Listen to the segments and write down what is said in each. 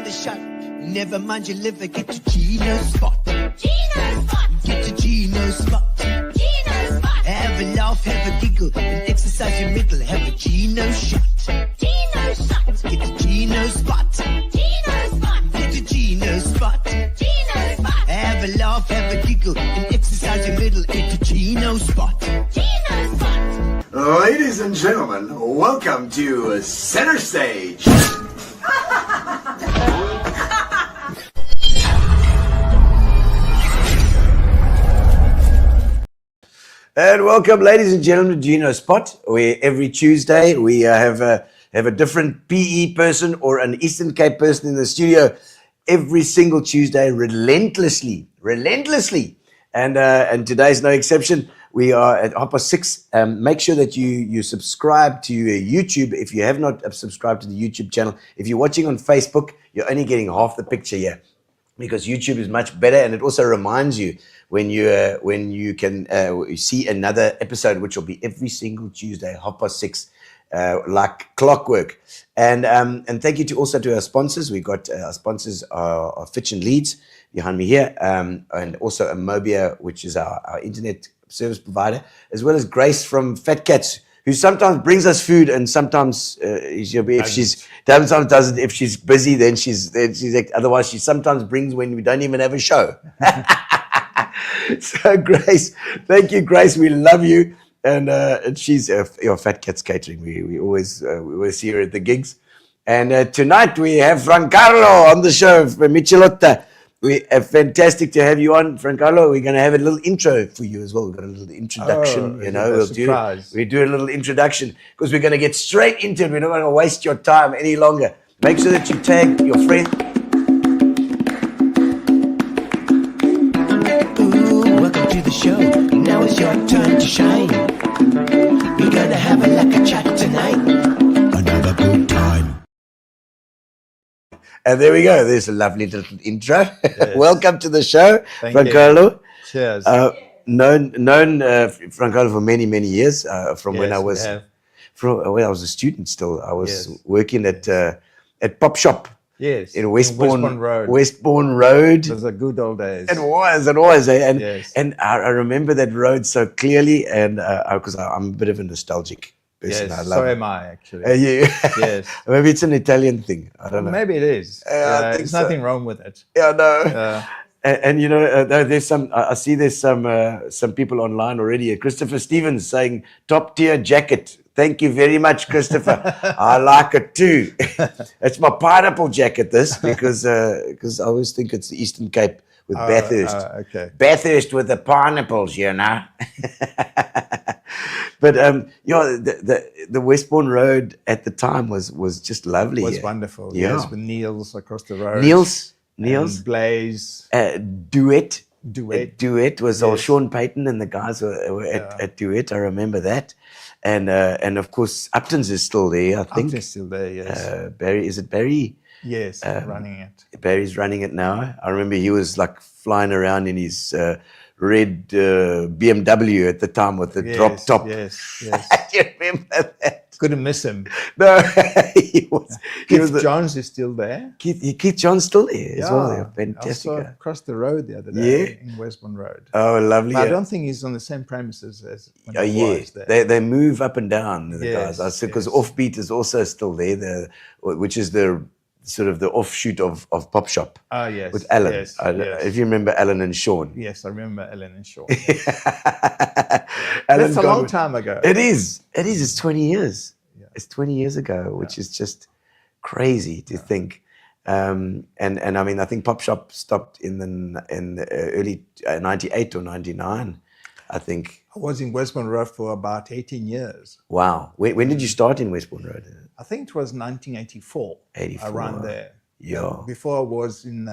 the shot. Never mind your liver, get to Gino spot. Gino spot. Get to Gino spot. Gino spot. Have a laugh, have a giggle, and exercise your middle. Have a Gino shot. Gino shot. Get to Gino spot. Gino spot. Get to Gino spot. Gino spot. Have a laugh, have a giggle, and exercise your middle. Get to Gino spot. Gino spot. Ladies and gentlemen, welcome to Center Stage. And welcome, ladies and gentlemen, to Gino Spot, where every Tuesday we have a different PE person or an Eastern Cape person in the studio every single Tuesday, relentlessly. And today's no exception. We are at 6:30. Make sure that you subscribe to YouTube if you have not subscribed to the YouTube channel. If you're watching on Facebook, you're only getting half the picture here, because YouTube is much better, and it also reminds you when you can see another episode, which will be every single Tuesday, 6:30, like clockwork. And thank you to our sponsors. We got our sponsors are Fitch and Leeds behind me here, and also Amobia, which is our internet service provider, as well as Grace from Fat Cats, who sometimes brings us food, and sometimes if she's busy, then she's otherwise she sometimes brings when we don't even have a show. So Grace, thank you, Grace. We love you, and she's your Fat Cats Catering. We always see her at the gigs, and tonight we have Francarlo on the show, Micilotta. We are fantastic to have you on, Francarlo. We're going to have a little intro for you as well. We've got a little introduction, we do a little introduction because we're going to get straight into it. We're not going to waste your time any longer. Make sure that you tag your friend. Ooh, welcome to the show. Now it's your turn to shine. We're gonna have a like a chat tonight. Another good time. And there we go. There's a lovely little intro. Yes. Welcome to the show, Thank Francarlo. you. Cheers. Known Francarlo for many years. From when I was a student. Still, I was working at Pop Shop. Yes. In Westbourne Rd. Westbourne Rd. Those are good old days. It was. And Yes. and I remember that road so clearly, and because I'm a bit of a nostalgic person. Yes, I love so it. am I, actually. Yes. Maybe it's an Italian thing. I don't know. Maybe it is. I think there's so. nothing wrong with it. Yeah, no. And you know, there's some. I see there's some people online already. Christopher Stevens saying top tier jacket. Thank you very much, Christopher. I like it too. It's my pineapple jacket, this, because I always think it's the Eastern Cape with Bathurst. Okay. Bathurst with the pineapples, you know. But the Westbourne Road at the time was just lovely. It was wonderful. Yeah. Yes, with Niels across the road. Niels, And Blaze. Duet was all Yes. Sean Payton and the guys were at Duet. I remember that, and of course Upton's is still there. I think Upton's still there. Yes. Barry, is it Barry? Yes. Running it. Barry's running it now. I remember he was like flying around in his red BMW at the time with the drop top. Yes. Do you remember that? Couldn't miss him. No, he was. Keith Johns is still there. Keith John's still there as well. They're I fantastic. saw across the road the other day in Westbourne Road. Oh, lovely. But I don't think he's on the same premises as when he was there. They move up and down, the Yes, guys. I said, because Offbeat is also still there, which is the sort of the offshoot of Pop Shop. Ah, yes. With Alan. Yes, If you remember Alan and Sean. Yes, I remember Ellen and Sean. Alan That's a long time ago. It is. It's 20 years. Yeah. It's 20 years ago, which is just crazy to think. And I mean, I think Pop Shop stopped in the early 98 or 99, I think. I was in Westbourne Road for about 18 years. Wow. When did you start in Westbourne Road? I think it was 1984. 84. Around there. Yeah. Before I was in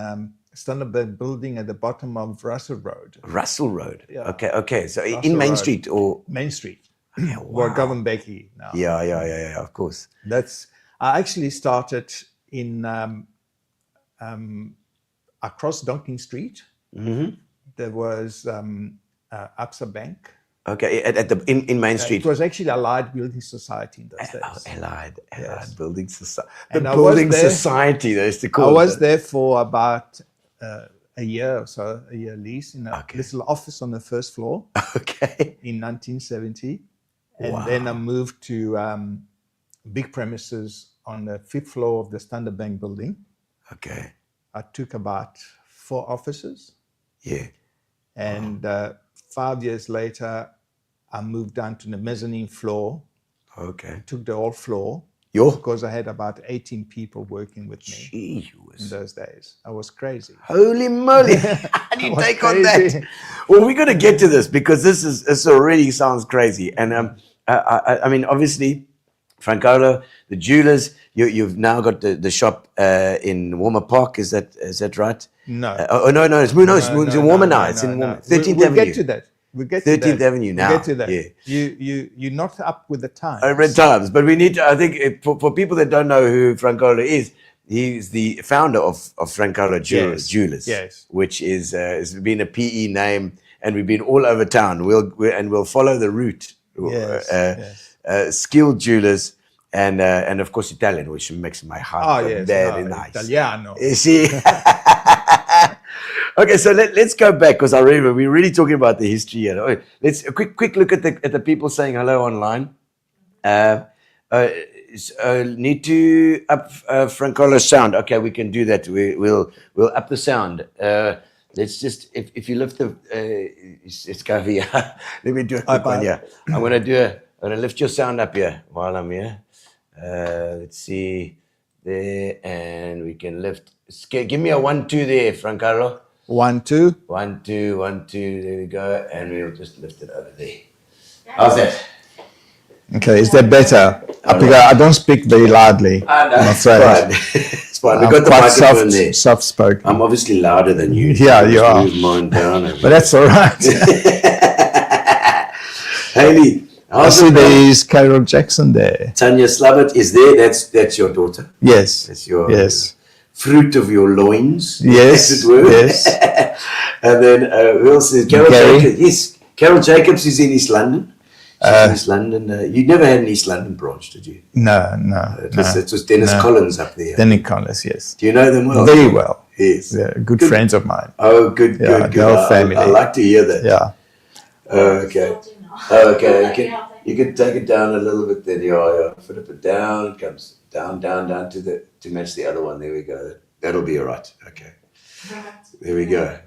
Standard Building at the bottom of Russell Road. Russell Road. Yeah. Okay. So Russell in Main Road. Street or? Main Street. Yeah, Where wow. Govan Becky now. Yeah, of course. I actually started in across Donkin Street. Mm-hmm. There was Absa Bank. Okay, at the in Main Street. It was actually Allied Building Society in those days. Allied Yes. Building Society. And The I was Building there- Society, they used to I call was it. there for about a year or so, a year lease in a Okay. little office on the first floor Okay. in 1970. And then I moved to big premises on the 5th floor of the Standard Bank building. Okay. I took about 4 offices. Yeah. And 5 years later, I moved down to the mezzanine floor, Okay. took the whole floor Yo. because I had about 18 people working with me Gee in whiz. those days. I was crazy. Holy moly. How do you was take on crazy. that? Well, we're going to get to this because this already sounds crazy. And I mean, obviously, Francarlo, the jewelers, you've now got the shop in Walmer Park. Is that right? No. No, it's in Walmer now. It's in Walmer. 13th We'll Avenue. get to that. We'll get 13th to that. Avenue now. We'll get to that. Yeah. You're not up with the times. I read times, but we need to, I think for people that don't know who Francarlo is, he's the founder of Francarlo Jewelers, Yes. which is has been a PE name, and we've been all over town. We'll follow the route. Yes, Skilled jewelers, and of course Italian, which makes my heart very nice. Italiano. You see. Okay, so let's go back because we're really talking about the history here. Oh, let's a quick look at the people saying hello online. Need to up Francarlo's sound. Okay, we can do that. We'll up the sound. Let's just if you lift the it's go here. Let me do a quick one. Yeah, I'm gonna lift your sound up here while I'm here. Let's see there, and we can lift. Give me a 1 2 there, Francarlo. 1 2. 1 2 1 2. There we go, and we'll just lift it over there. How's that? Okay, is that better? Because I don't speak very loudly. No, I'm it's afraid. fine. It's fine. We I'm got the quite microphone there. soft spoken. I'm obviously louder than you. Yeah, so you just are. Move mine down. But that's all right. Haley, I how's see it there going? is Carol Jackson there. Tanya Slabbert is there. That's your daughter. Yes. That's your Yes. fruit of your loins. Yes. as it were. Yes. And then who else is Carol Gary. Jacobs? Yes, Carol Jacobs is in East London. She's in East London. You never had an East London branch, did you? No. It was Dennis No. Collins up there. Danny Collins, yes. Do you know them well? Very well. Yes. Yeah, good friends of mine. Oh, good, Yeah, good, the good. whole family. I like to hear that. Yeah. Okay. Okay. You can take it down a little bit. Then yeah. Flip it down. It comes down to match the other one. There we go. That'll be all right. Okay. There we go.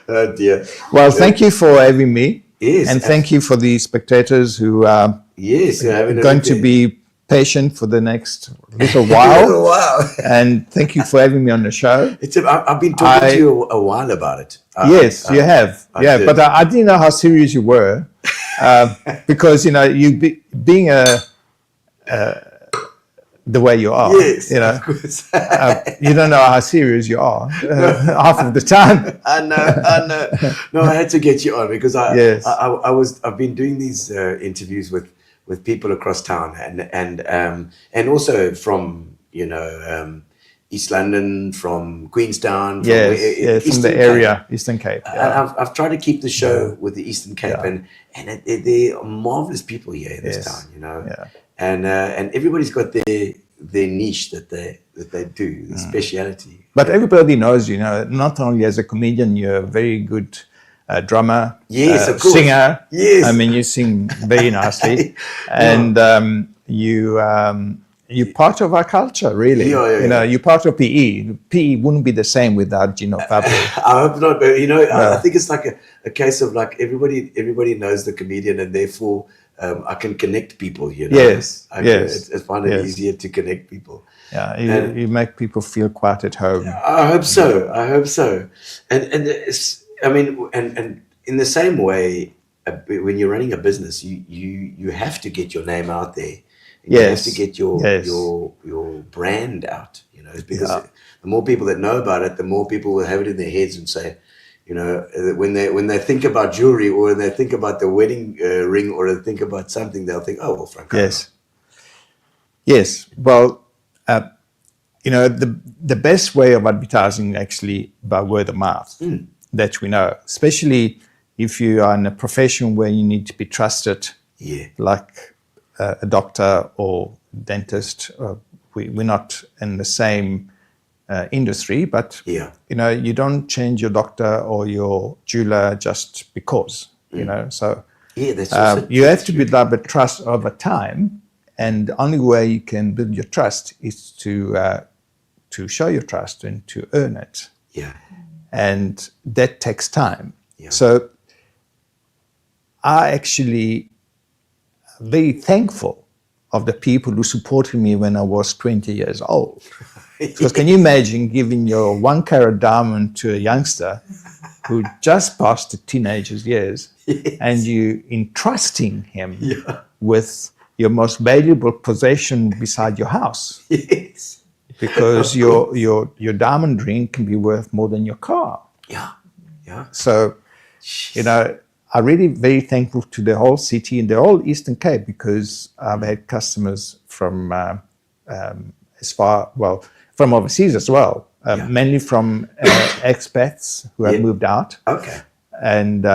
Oh dear. Well, thank you for having me. Yes. And thank you for the spectators who are Yes. You're having a going look to there. be patient for the next little Oh, while. wow. And thank you for having me on the show. I've been talking to you a while about it. Yes, you have. I Yeah, did. but I didn't know how serious you were because, being the way you are, Yes. Of course. you don't know how serious you are half of the time. I know. No, I had to get you on because Yes. I've been doing these interviews with people across town and also from East London, from Queenstown, from Yes, from Eastern the Cape. area, Eastern Cape. And Yeah. I've tried to keep the show with the Eastern Cape, Yeah. and they are marvelous people here in this Yes. town, Yeah. and everybody's got their niche that they do, the speciality. But everybody knows, not only as a comedian, you're a very good drummer, Yes, of course. singer. Yes. I mean, you sing very nicely, and you're part of our culture, really. Yeah. You're part of PE. PE wouldn't be the same without Gino Fabio. I hope not, but I think it's like a case of like everybody knows the comedian, and therefore I can connect people. Yes, yes, I find it yes. easier to connect people. Yeah, And- you make people feel quite at home. I hope so. And it's, I mean, and in the same way, when you're running a business, you have to get your name out there. You Yes, have to get your yes. your brand out. Because Yeah. the more people that know about it, the more people will have it in their heads and say, when they think about jewelry, or when they think about the wedding ring, or they think about something, they'll think, oh well, Francarlo. Yes. Well, the best way of advertising actually by word of mouth that we know, especially if you are in a profession where you need to be trusted, Yeah. like a doctor or dentist, we're not in the same industry, but Yeah. you don't change your doctor or your jeweler just because, so Yeah, that's also you have to build up a trust over time, and the only way you can build your trust is to show your trust and to earn it, yeah. and that takes time. Yeah. So I actually very thankful of the people who supported me when I was 20 years old. Because can you imagine giving your 1 carat diamond to a youngster who just passed the teenager's years, Yes. and you entrusting him with your most valuable possession beside your house, Yes. because your diamond ring can be worth more than your car. Yeah. Yeah. So, I'm really very thankful to the whole city and the whole Eastern Cape, because I've had customers from from overseas as well, mainly from expats who have moved out, Okay. and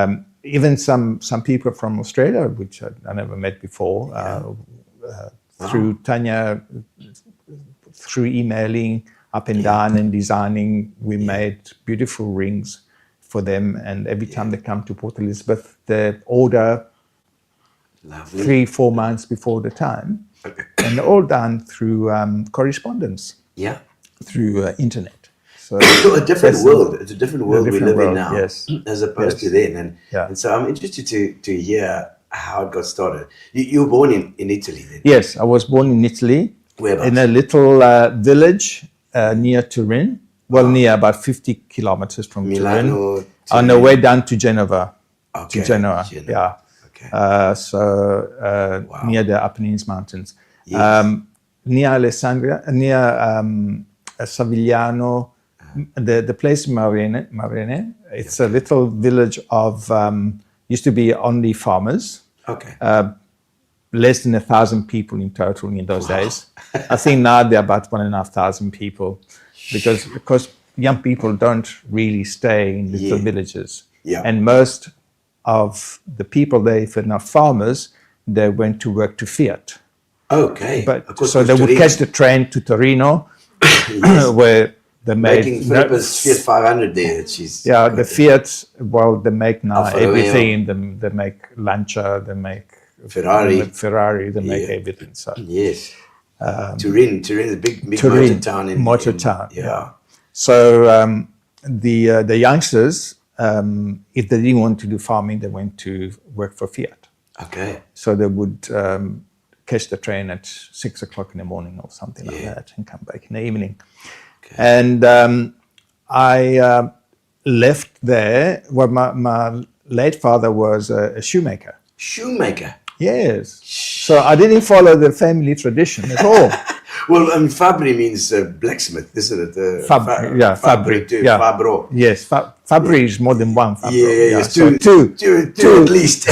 even some people from Australia, which I never met before, through Tanya, through emailing up and down and designing. We made beautiful rings for them, and every time they come to Port Elizabeth, they order Lovely. 3-4 months before the time, Okay. and they're all done through correspondence, Yeah. through internet. So A different that's world. It's a different world we different live in world, now, yes. as opposed Yes. to then. And so I'm interested to hear how it got started. You were born in Italy then? Yes, I was born in Italy, Whereabouts? in a little village near Turin. Well, near about 50 kilometers from Turin, Milano. on the way down to Genova. Okay. To Genoa, Genoa. yeah. Okay. Near the Apennines Mountains, Yes. near Alessandria, near Savigliano, the place Marene. It's a little village of used to be only farmers. Okay. Less than 1,000 people in total in those days. I think now there are about 1,500 people, because young people don't really stay in little villages. Yeah. And most of the people there, if they're not farmers, they went to work to Fiat. Okay. But Of course, so they would Torino. catch the train to Torino, where they made Making Philippa's Fiat 500 there. She's the Fiat. Well, they make now Alfa Romeo. everything. They make Lancia. They make Ferrari. They make Yeah. everything. So Yes. Turin is a big Turin, motor town. motor town. Yeah. So the youngsters, if they didn't want to do farming, they went to work for Fiat. Okay. So they would catch the train at 6 o'clock in the morning or something like that, and come back in the evening. Okay. And I left there. Well, my late father was a shoemaker. Shoemaker. Yes. So I didn't follow the family tradition at all. Well, Fabri means blacksmith, isn't it? Fabri. Too. Yeah. Fabro. Yes, Fabri is more than one. Fabro. Yes. So Two at least.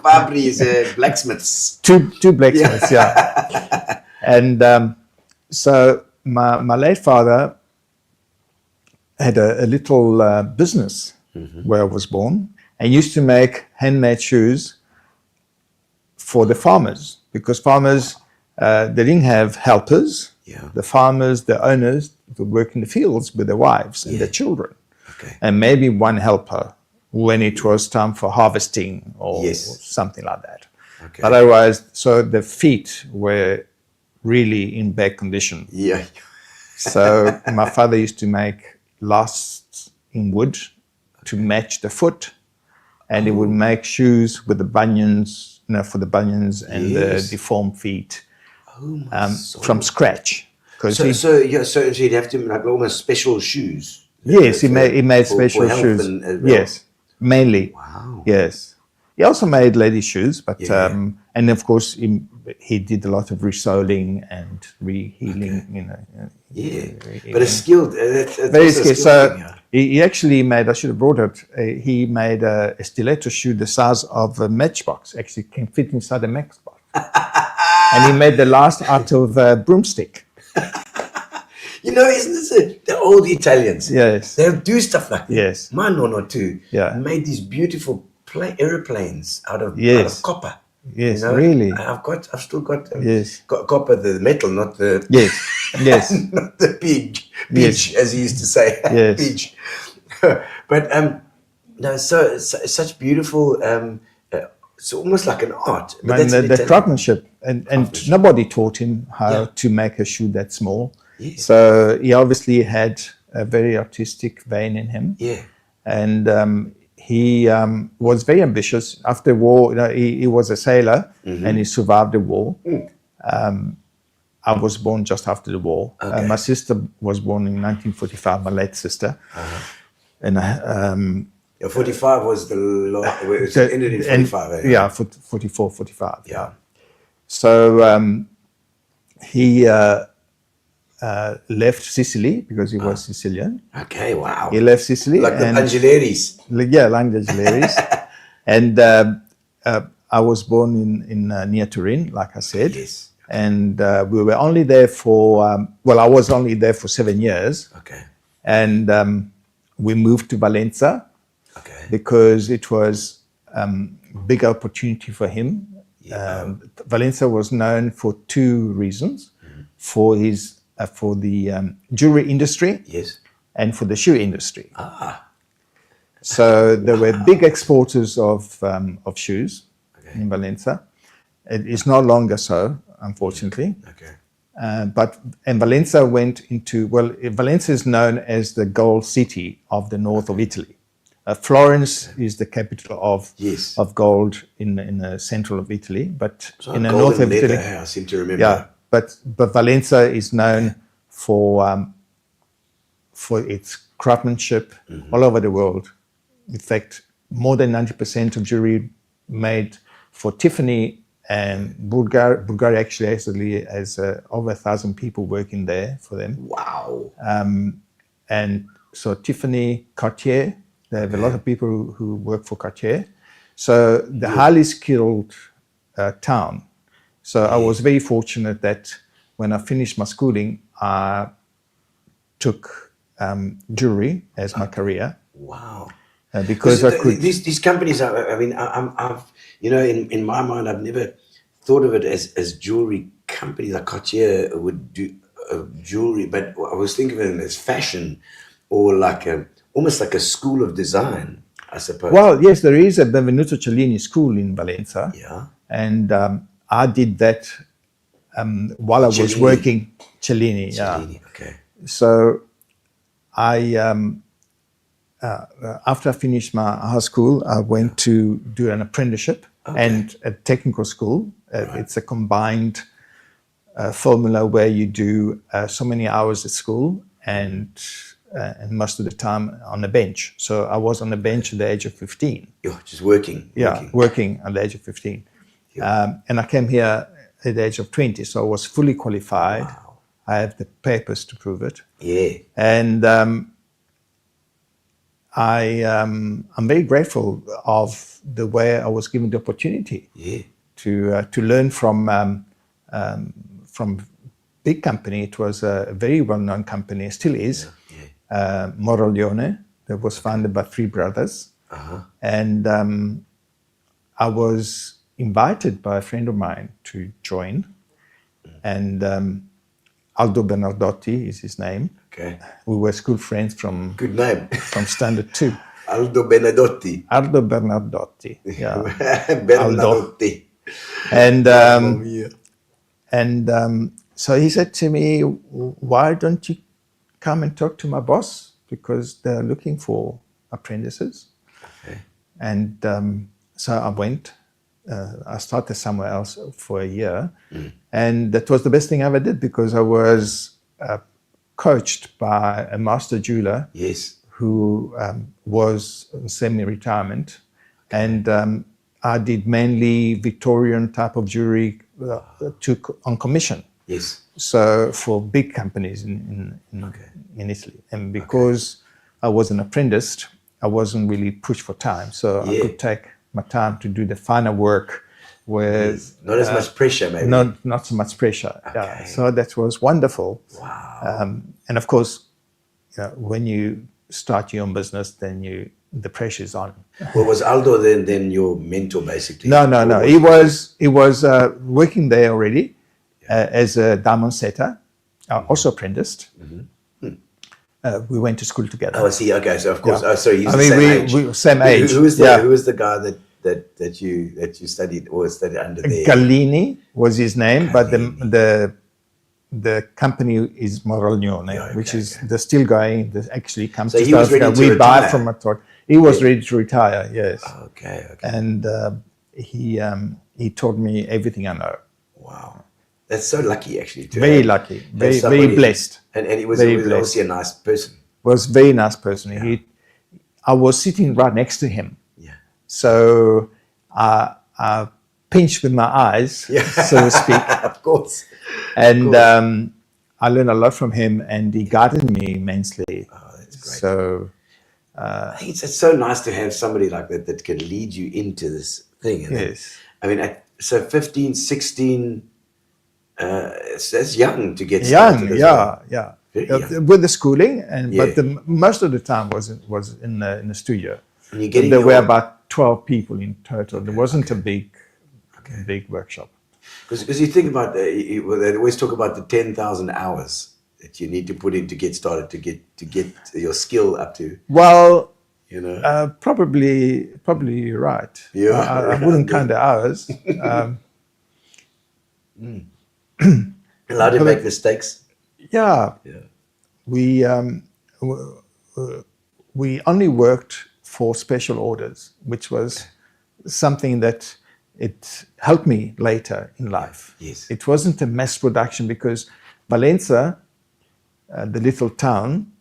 Fabri is blacksmiths. two blacksmiths. Yeah. And so my late father had a little business where I was born, and used to make handmade shoes for the farmers, because farmers, they didn't have helpers. Yeah. The farmers, the owners, would work in the fields with their wives and their children, Okay. and maybe one helper when it was time for harvesting or something like that. Okay. But otherwise, so the feet were really in bad condition. Yeah. So my father used to make lasts in wood to match the foot, and he would make shoes with the bunions, for the bunions and the deformed feet from scratch. So he'd have to make almost special shoes. Yes, he made for special health shoes. as well. Yes, mainly. Wow. Yes. He also made lady shoes, but and of course he did a lot of resoling and rehealing. Yeah, but it's skilled. It's Very also a skilled. skilled So thing, yeah. he actually made. I should have brought it. He made a stiletto shoe the size of a matchbox. Actually, can fit inside a matchbox. And he made the last out of a broomstick. You know, isn't this the old Italians? Yes. They'll do stuff like that. Yes. My nonno too. Yeah. Made these beautiful airplanes out of Yes. copper. Yes, You know? really. I've still got Yes. copper, the metal, not the Yes. Yes. not the peach, Yes. as he used to say. Yes. Peach. But no, so such beautiful. It's almost like an art. But And that's an the Italian- craftsmanship, and nobody taught him how Yeah. to make a shoe that small. Yeah. So he obviously had a very artistic vein in him. Yeah. And he was very ambitious. After the war, he was a sailor, and he survived the war. I was born just after the war. Okay. My sister was born in 1945, my late sister. And Yeah, 45 was the last. It ended in 45. yeah, 44, 45. Yeah. So he left Sicily because he was Sicilian. Okay. Wow. He left Sicily. Like the and, Angeleris. yeah, like the Gilleries. And I was born in near Turin, like I said. Yes. And we were only there for, I was only there for 7 years. Okay. And we moved to Valenza Okay. because it was big opportunity for him. Yeah. Valenza was known for two reasons: for his for the jewelry industry Yes. and for the shoe industry. So there were big exporters of shoes in Valenza. It is no longer so, unfortunately. Okay. And Valenza went into, Valenza is known as the gold city of the north of Italy. Florence is the capital of Yes. of gold in the central of Italy, but So in the golden north of leather, Italy, I seem to remember. yeah. But Valenza is known for its craftsmanship all over the world. In fact, more than 90% of jewelry made for Tiffany and Bulgaria actually has over 1,000 people working there for them. Wow. And so Tiffany, Cartier, they have a lot of people who work for Cartier. So the highly skilled town. So I was very fortunate that when I finished my schooling, I took jewelry as my career Wow. because I could. These companies are, I mean, I've you know, in my mind, I've never thought of it as jewelry companies like Cartier would do jewelry, but I was thinking of it as fashion or like almost like a school of design, I suppose. Well, yes, there is a Benvenuto Cellini school in Valenza. Yeah. And I did that while I was Cellini. working. Cellini, yeah. Cellini, okay. So I, after I finished my high school, I went to do an apprenticeship and a technical school. It's a combined formula where you do so many hours at school and most of the time on the bench. So I was on the bench at the age of 15. You're just working. Yeah, working at the age of 15. And I came here at the age of 20, so I was fully qualified. Wow. I have the papers to prove it. Yeah. And I'm very grateful of the way I was given the opportunity Yeah. to learn from big company. It was a very well-known company, it still is, Moroglione, that was founded by three brothers. And I was invited by a friend of mine to join. And Aldo Bernardotti is his name. Okay. We were school friends from Good name. Standard 2. Aldo Benedotti. Aldo Bernardotti, yeah. Bernardotti. And so he said to me, why don't you come and talk to my boss? Because they're looking for apprentices. Okay. And so I went. I started somewhere else for a year. And that was the best thing I ever did because I was coached by a master jeweler Yes. who was in semi-retirement. And I did mainly Victorian type of jewelry took on commission. Yes. So for big companies in Italy. And because I was an apprentice, I wasn't really pushed for time. So I could take my time to do the finer work where Not as much pressure, maybe. not so much pressure. Yeah. So that was wonderful. Wow. And of course, when you start your own business, then the pressure's on. Well, was Aldo then your mentor, basically? No. He was working there already as a diamond setter, also apprenticed. We went to school together. Oh, I see. Okay, so of course. Yeah. Oh, sorry, he's I the mean, same age. we were same age. Who was the Yeah. Who was the guy that you studied or studied under there? Gallini was his name, but the company is Moroglione, which is they're still going. They actually comes So to he was South ready Africa. to We buy retire. from a He was ready to retire. Yes. Okay. And he taught me everything I know. Wow, that's so lucky, actually. Very lucky, very somebody- blessed. And he was Very always blessed. obviously a nice person. Was a very nice person. I was sitting right next to him, Yeah. so I pinched with my eyes, so to speak, Of course. and I learned a lot from him, and he guided me immensely. Oh, that's great. So I think it's so nice to have somebody like that can lead you into this thing. And yes, I mean, so 15, 16, that's young to get young, started. as well. yeah. Very young. With the schooling, and Yeah. but most of the time was in the studio. And you're getting There were your- about 12 people in total. There wasn't a big workshop. Because you think about, they always talk about the 10,000 hours that you need to put in to get started, to get your skill up to, Well, you know. probably you're right. Yeah, I wouldn't count the hours. Allowed to make mistakes. Yeah, we only worked for special orders, which was something that it helped me later in life. Yes. It wasn't a mass production because Valencia, the little town,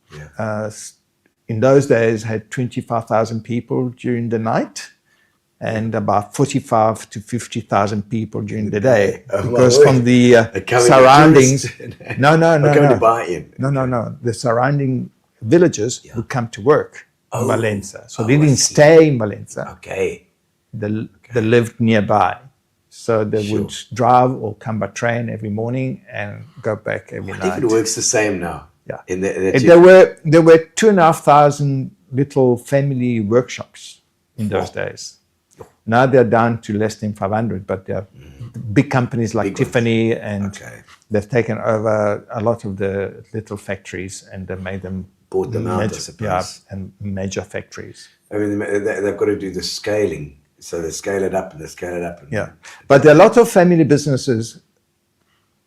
in those days had 25,000 people during the night and about 45 to 50,000 people during the day. Because from the surroundings, no, Coming to buy in. no. The surrounding villages would come to work in Valencia. So they I didn't see. stay in Valencia. Okay. They lived nearby. So they Sure. would drive or come by train every morning and go back every I night. think it works the same now. Yeah. In the, There were 2,500 little family workshops in those days. Now they're down to less than 500, but they're big companies like Big ones. Tiffany, and Okay. they've taken over a lot of the little factories and they made them Bought them out, I major, suppose. and major factories. I mean, they've got to do the scaling. So they scale it up and they scale it up. And Yeah, but there are a lot of family businesses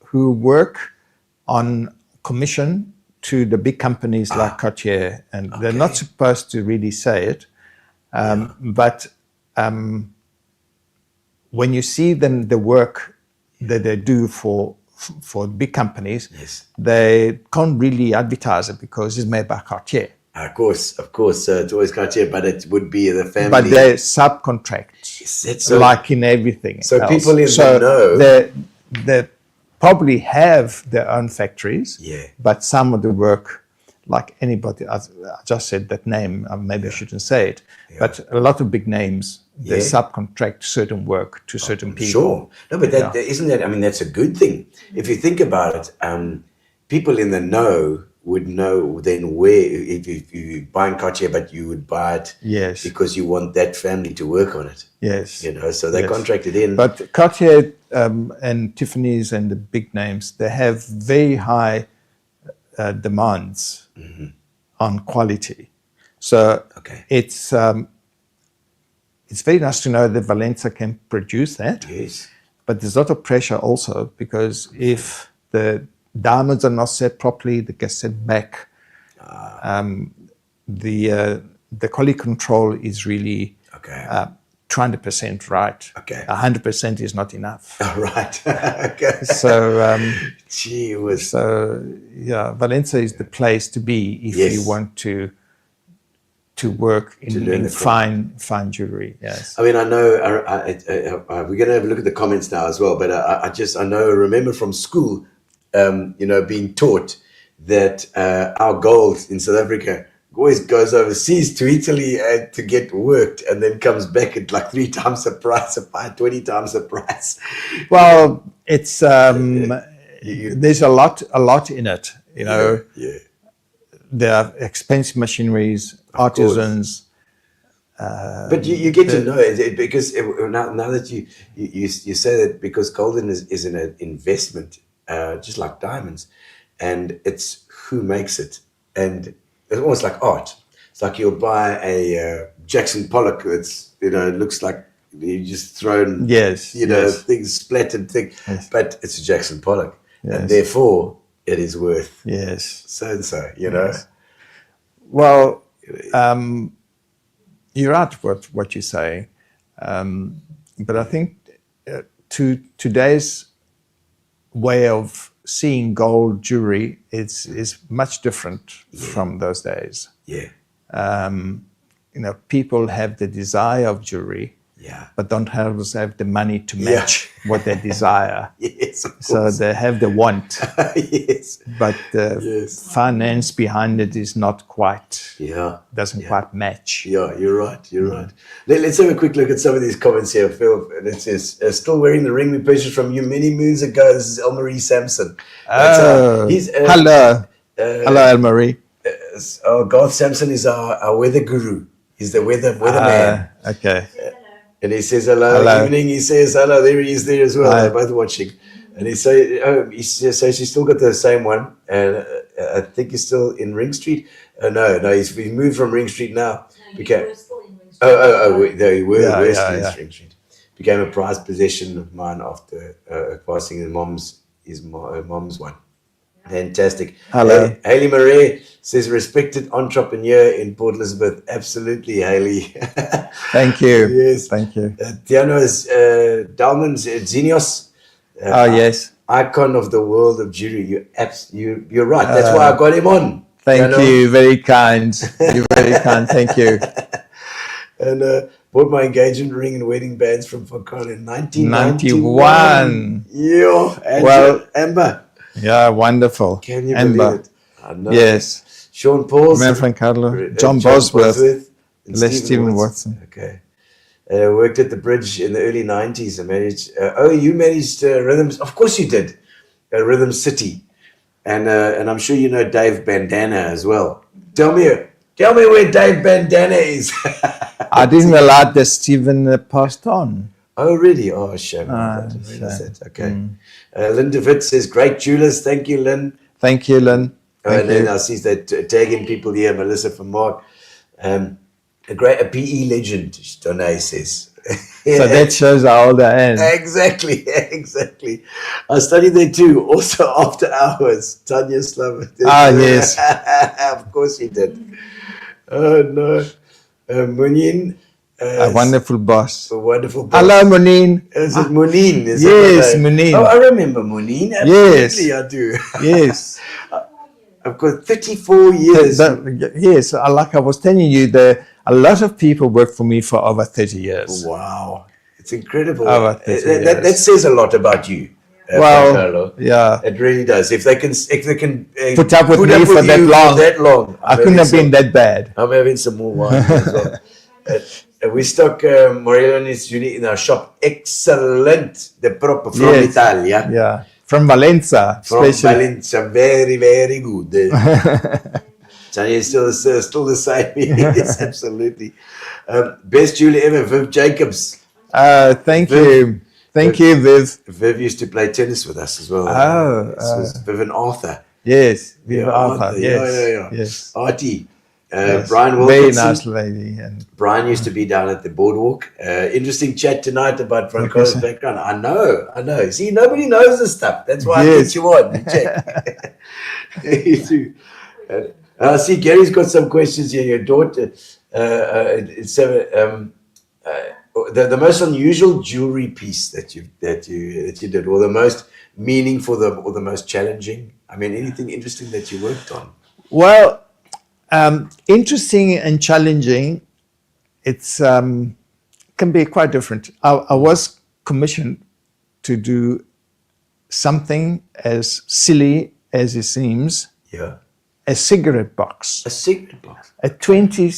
who work on commission to the big companies like Cartier, and they're not supposed to really say it, but when you see them, the work that they do for big companies, they can't really advertise it because it's made by Cartier. Of course. It's always Cartier, but it would be the family. But they subcontract, It's so- like in everything. So else. people in the know- they probably have their own factories. Yeah. But some of the work, like anybody, I just said that name. Maybe I shouldn't say it. But a lot of big names, they subcontract certain work to certain people. Sure. No, but that isn't that. I mean, that's a good thing. If you think about it, people in the know would know then where, if you buying Cartier, but you would buy it because you want that family to work on it. Yes. You know, so they contracted in. But Cartier and Tiffany's and the big names, they have very high demands on quality. So it's very nice to know that Valencia can produce that. Yes. But there's a lot of pressure also because if the diamonds are not set properly, they get set back. The quality control is really 200% right. 100% is not enough. Right. Okay. So, Gee whiz. Valencia is the place to be if you want to work in fine jewelry. Yes. I mean, I know we're going to have a look at the comments now as well, but I remember from school, being taught that our gold in South Africa always goes overseas to Italy to get worked, and then comes back at like 3 times the price, or 20 times the price. Well, it's there's a lot in it. You know, Yeah. there are expensive machineries, artisans. But you get to know it because now that you say that, because gold is an investment, just like diamonds, and it's who makes it, and it's almost like art. It's like you'll buy a Jackson Pollock. It's, you know, it looks like you just thrown things splattered thing, but it's a Jackson Pollock, and therefore it is worth so and so. You know. Well, you're right with what you say, but I think to today's way of seeing gold jewelry is much different from those days. Yeah. You know, people have the desire of jewelry, but don't always have the money to match what they desire. Yes, of So course. they have the want, Yes. but the finance behind it is not quite, doesn't quite match. Yeah, you're right. You're right. Let's have a quick look at some of these comments here, Phil. And it says, still wearing the ring we purchased from you many moons ago. This is Elmarie Sampson. He's, Hello. Hello, Elmarie. Garth Sampson is our weather guru. He's the weatherman. Okay. And he says, hello. Evening. He says, hello. There he is there as well. They're both watching. And he says, so she's still got the same one. And I think he's still in Ring Street. No, he's moved from Ring Street now. We're still in Ring Street. They were still in yeah. Ring Street. Became a prized possession of mine after passing his mom's one. Fantastic. Hello. Haley Marie says, respected entrepreneur in Port Elizabeth. Absolutely, Haley. Thank you. Yes. Thank you. Tiano's Dalman's Xenios. Yes. Icon of the world of jewelry. You're right. That's why I got him on. Thank you. Very kind. You're very kind. Thank you. And bought my engagement ring and wedding bands from Francarlo in 1991. Yeah. Amber. Yeah, wonderful. Can you Amber. believe it? I know. Yes. Sean Pauls. Man Francarlo. John Bosworth. and Les Stephen Watson. Okay. Worked at the bridge in the early 90s. I managed. You managed Rhythms. Of course you did. Rhythm City. And I'm sure you know Dave Bandana as well. Tell me where Dave Bandana is. I didn't realize that Stephen passed on. Oh, really? Oh, shame. Okay. Lynn DeVitt says, great jewelers. Thank you, Lynn. Thank you, Lynn. And then I see that tagging people here, Melissa from Mark. A PE legend, Donay says. So that shows how old I am. Exactly. I studied there too, also after hours. Tanya Slabbert. Yes. Of course you did. Oh, no. Munin. A wonderful boss. A wonderful boss. Hello, Munin. Is it Munin? Yes, Munin. Oh, I remember Munin. Absolutely, I do. Yes. I've got 34 years. Yes, like I was telling you, a lot of people work for me for over 30 years. Wow. It's incredible. Over 30 years. That says a lot about you. Well, yeah. It really does. If they can put up with me for that long, I couldn't have been that bad. I'm having some more wine as well. We stock Morello Nesuni in our shop. Excellent. The proper from Italia. Yeah. From Valencia. From Valencia. Very, very good. Tanya is still the same. Yes, absolutely. Best jewelry ever, Viv Jacobs. Thank you. Thank you, Viv. Viv used to play tennis with us as well. This was Viv and Arthur. Yes, Viv Arthur. Yeah. Yes. Artie. Yes. Brian Wilkinson. Very nice lady. And Brian used to be down at the boardwalk. Interesting chat tonight about Francarlo's background. I know. See, nobody knows this stuff. That's why I get you on. You check. You too. I see Gary's got some questions here. Your daughter, the most unusual jewelry piece that you did, or the most meaningful, or the most challenging. I mean, anything interesting that you worked on? Well, interesting and challenging. It's can be quite different. I was commissioned to do something as silly as it seems. Yeah. a cigarette box. A cigarette box. A 20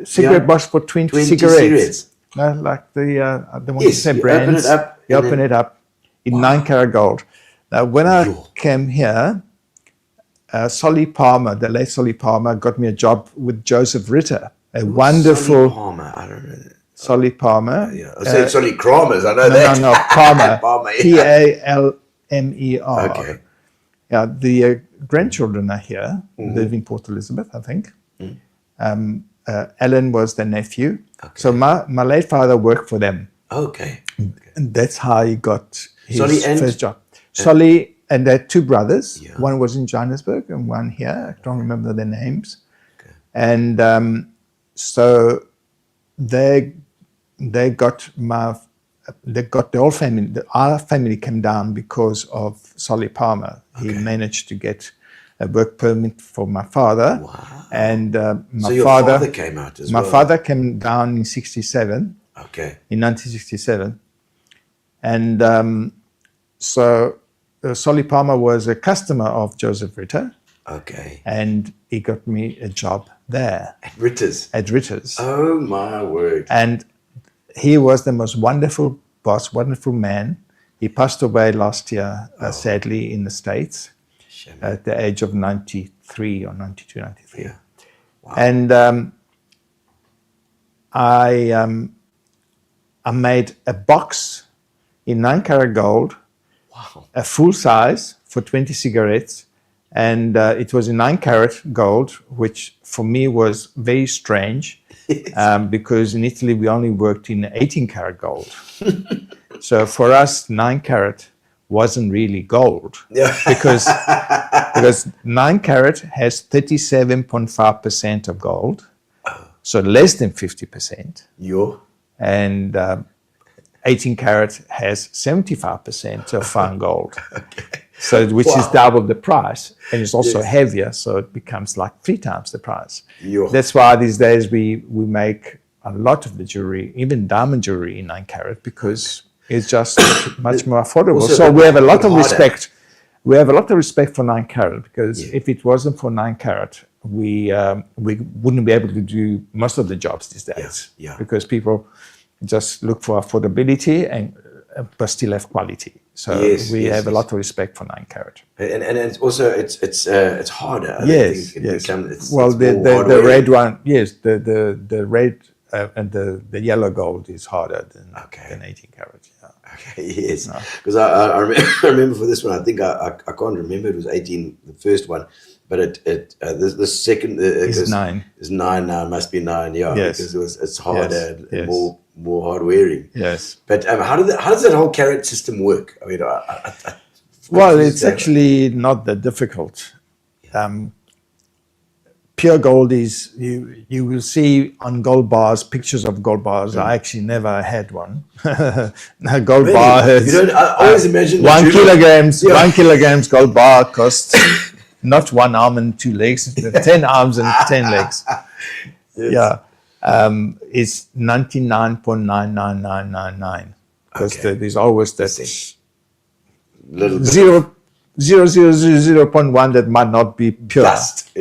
cigarette box for 20 cigarettes. No, like the one Yes, say you brands. open it up. You open it up in 9-carat gold. Now, when I came here, Solly Palmer, the late Solly Palmer, got me a job with Joseph Ritter, a wonderful Solly Palmer. I don't know that. Solly Palmer. Yeah, I said Solly Kramers. I know that. No, Palmer. Palmer, yeah. Palmer. Okay. Yeah, the grandchildren are here, live in Port Elizabeth, I think. Alan was the nephew. Okay. So my late father worked for them. Okay. And that's how he got his Solly first job. Solly and they had 2 brothers. Yeah. One was in Johannesburg and one here. I don't remember their names. Okay. And so they got the whole family. Our family came down because of Solly Palmer. He managed to get a work permit for my father. Wow. And So your father came out as well? My father came down in 67. Okay. In 1967. And so Solly Palmer was a customer of Joseph Ritter. Okay. And he got me a job there. At Ritter's? At Ritter's. Oh, my word. And he was the most wonderful boss, wonderful man. He passed away last year, sadly, in the States at the age of 93 or 92, 93. Yeah. Wow. And I made a box in 9-carat gold, a full size for 20 cigarettes. And it was in 9-carat gold, which for me was very strange because in Italy we only worked in 18-carat gold. So for us, 9-carat wasn't really gold because 9-carat has 37.5% of gold, so less than 50%. And 18-carat has 75% of fine gold. So, which is double the price, and it's also heavier, so it becomes like 3 times the price. That's why these days we make a lot of the jewelry, even diamond jewelry, in 9-carat because it's just much more affordable. Also, so we have a lot of respect. We have a lot of respect for 9-carat because if it wasn't for 9-carat, we wouldn't be able to do most of the jobs these days. Because people just look for affordability and but still have quality. So we have a lot of respect for 9-carat. And it's also it's harder. Yes. Well, the red one, the red and the yellow gold is harder than 18-carat. Okay, yes. Because I remember for this one, I think I can't remember, it was 18, the first one, but the second is 9. Is 9 now, must be 9, because it's harder and more hard wearing. Yes. But how does that whole carat system work? I mean, well, it's actually not that difficult. Pure gold is, you will see on gold bars, pictures of gold bars. I actually never had one. A gold bar has, I always imagine 1 kilograms gold bar costs not 1 arm and 2 legs, 10 arms and 10 legs. It's 99.99999 because there's always that little 0.1 that might not be pure. Dust.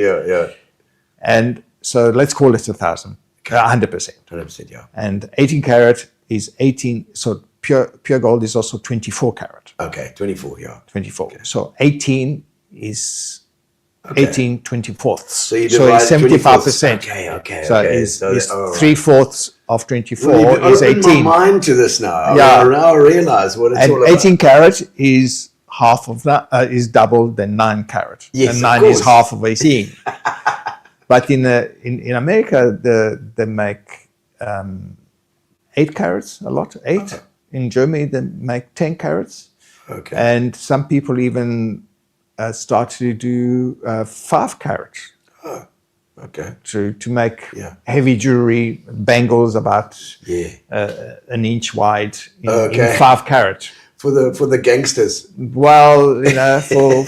And so let's call it 1,000, 100%. 100%, And 18-carat is 18. So pure gold is also 24-carat. Okay, 24, 24. Okay. So 18 is 18 24ths. So you divide 75%. Okay. So it's 3/4 of 24 is 18. Open my mind to this now. I realize what it's all about. 18-carat is half of that, is double than 9-carat. Yes, and 9 is half of 18. But in America, they make 8 carats a lot. 8. Okay. In Germany, they make 10 carats. Okay. And some people even start to do 5 carats. Oh, okay. To make heavy jewelry, bangles about an inch wide in 5 carat. For the gangsters. Well,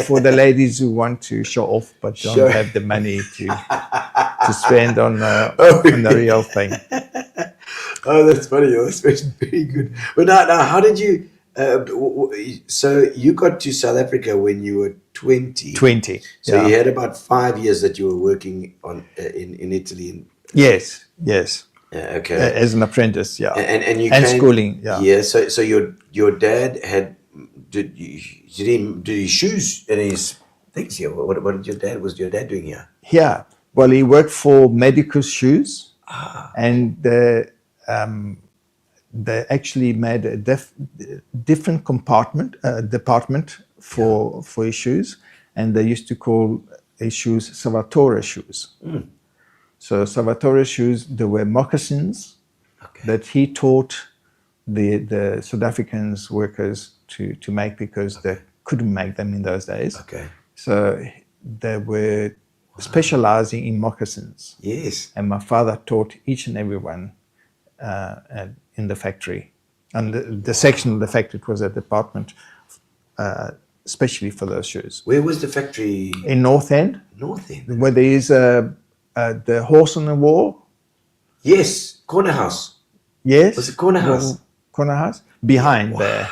for the ladies who want to show off but don't have the money to spend on the real thing. Oh, that's funny. That's very good. But now, how did you? So you got to South Africa when you were 20. 20. So yeah. you had about 5 years that you were working on in Italy. Yes. Okay. As an apprentice, yeah. And you and came, schooling, yeah. Yeah. So your dad did his shoes and his things here. What did was your dad doing here? Yeah. Well, he worked for Medical Shoes, and they actually made a different department for his shoes, and they used to call his shoes Salvatore shoes. So Salvatore shoes, they were moccasins that he taught the South Africans workers to make because they couldn't make them in those days. Okay. So they were specializing in moccasins. Yes. And my father taught each and every one in the factory. And the section of the factory, it was a department especially for those shoes. Where was the factory? In North End. North End. Where there is the horse on the wall. Yes, corner house. Yes. Was it corner house? Corner house? Behind there.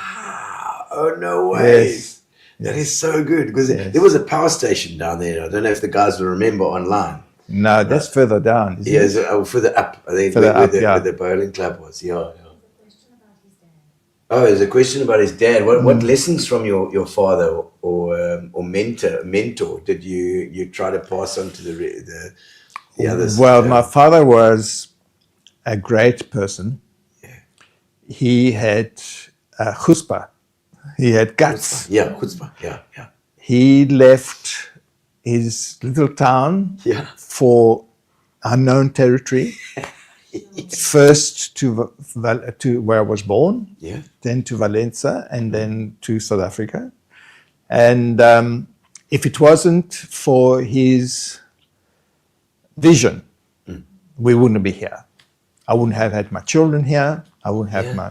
Oh, no way. Yes. That is so good because there was a power station down there. I don't know if the guys will remember online. No, that's further down. Isn't Yeah, it? further up. I think Further up, where the bowling club was. Yeah. Oh, there's a question about his dad. What lessons from your father or mentor did you try to pass on to the others? Well, my father was a great person. Yeah. He had chutzpah. He had guts. Yeah, chutzpah. Yeah. He left his little town for unknown territory. First to where I was born, then to Valencia, and then to South Africa. And if it wasn't for his vision, we wouldn't be here. I wouldn't have had my children here. I wouldn't have my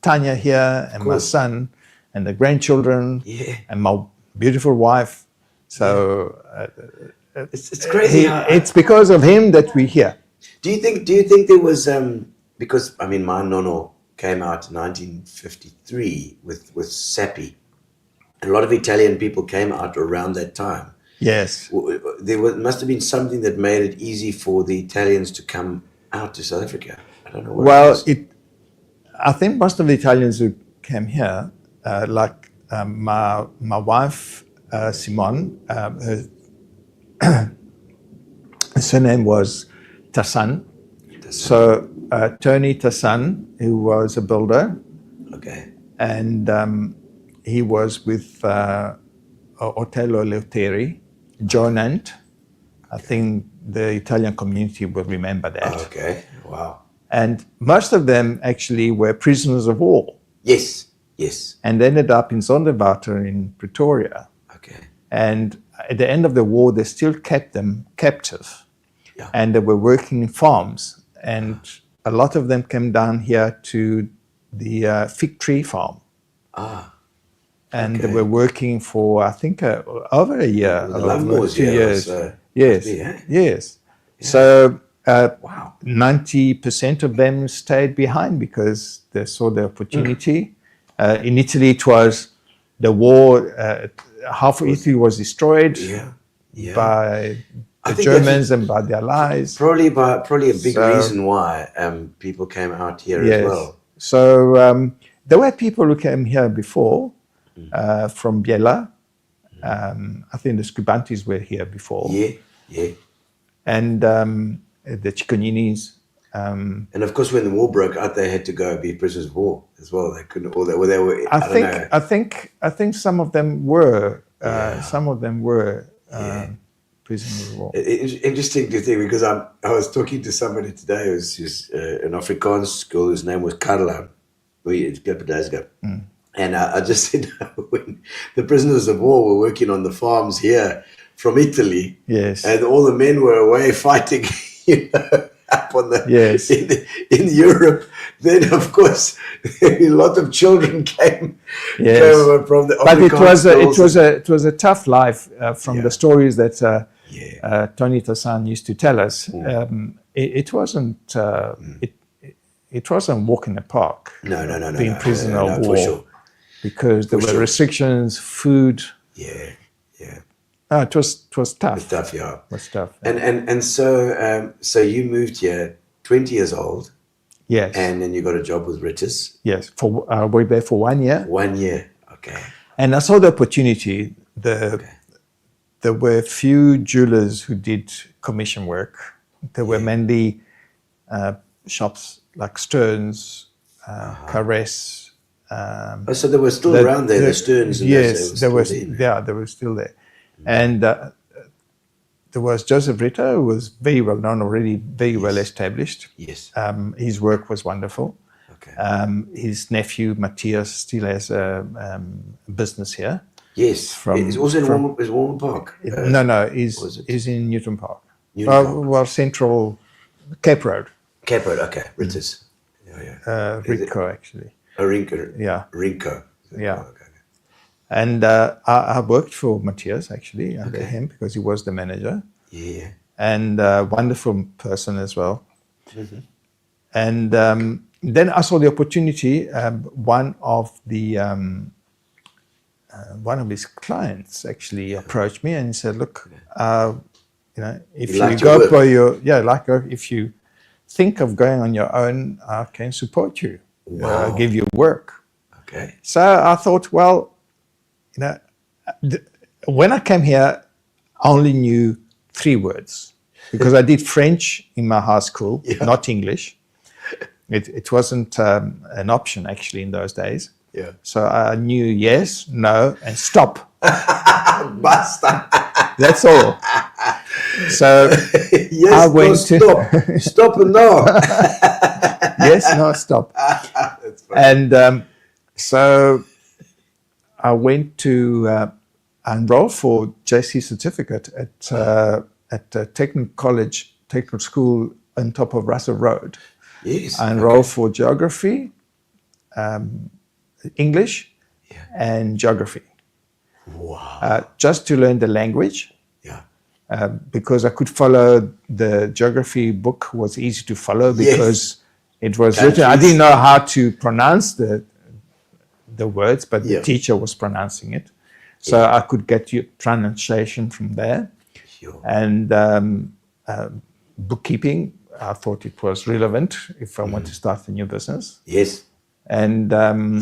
Tanya here, and my son, and the grandchildren, and my beautiful wife. So it's crazy. It's because of him that we're here. Do you think there was because I mean my nono came out in 1953 with Sappi. A lot of Italian people came out around that time. Yes. Must have been something that made it easy for the Italians to come out to South Africa. I don't know what I think most of the Italians who came here, like my wife, Simone, her surname was Tassan. So Tony Tassan, who was a builder. Okay. And he was with Otello Leuteri, Jonant. I think the Italian community will remember that. Oh, okay. Wow. And most of them actually were prisoners of war. Yes. And they ended up in Zonderwater in Pretoria. Okay. And at the end of the war, they still kept them captive. Yeah. And they were working in farms. And a lot of them came down here to the fig tree farm. And they were working for, I think, over a year. Over 2 years. Yes. So 90% of them stayed behind because they saw the opportunity. In Italy, it was the war. Half of Italy was destroyed by the Germans and by the Allies. Probably a big reason why people came out here as well. So there were people who came here before from Biella. I think the Scribantis were here before. Yeah. And the Cicconinis. And of course, when the war broke out, they had to go be prisoners of war as well. They couldn't. Or they were. I think some of them were. Some of them were prisoners of war. It's interesting to think because I was talking to somebody today who's an Afrikaans school whose name was Carlo. A couple of days ago. And I just said when the prisoners of war were working on the farms here from Italy, and all the men were away fighting, up on in Europe. Then of course a lot of children came from the. But it was a tough life from the stories that Tony Tassan used to tell us. It wasn't. It wasn't walk in the park. No. Being prisoner of war. For sure. Because there were restrictions, food. Yeah. It was tough. It's tough, yeah. It was tough. And so you moved here 20 years old, Yes. and then you got a job with Ritters. Yes. I worked there for 1 year. 1 year, okay. And I saw the opportunity. There were few jewelers who did commission work. There were mainly shops like Stearns, Caress. So they were still around there, the Stearns. And Yes, they were still there. And there was Joseph Ritter, who was very well known already, very well established. Yes. His work was wonderful. Okay. His nephew Matthias still has a business here. Yes. It's also in Walmer Park. No, he's in Newton Park. Newton Park. Well, Central Cape Road. Cape Road, okay. Ritters. Yeah. Rinco, actually. Rinco. Yeah. Rinco. Yeah. Okay. And I worked for Matthias, actually, under him, because he was the manager. Yeah. And a wonderful person as well. Mm-hmm. And then I saw the opportunity. One of his clients actually approached me and said, "Look, if you go for if you think of going on your own, I can support you. Wow. Give you work." Okay. So I thought, well, when I came here, I only knew 3 words because I did French in my high school, not English. It wasn't an option actually in those days. Yeah. So I knew yes, no, and stop. Basta. That's all. So Yes, I went stop. Stop and no. Yes, no, stop. That's funny. And so I went to enroll for JC certificate at technical school on top of Russell Road. Yes. I enrolled for geography, English, and geography. Wow. Just to learn the language. Yeah. Because I could follow the geography book was easy to follow because it was written. I didn't know how to pronounce the words, but the teacher was pronouncing it. So I could get you pronunciation from there. Sure. And bookkeeping, I thought it was relevant if I want to start a new business. Yes. And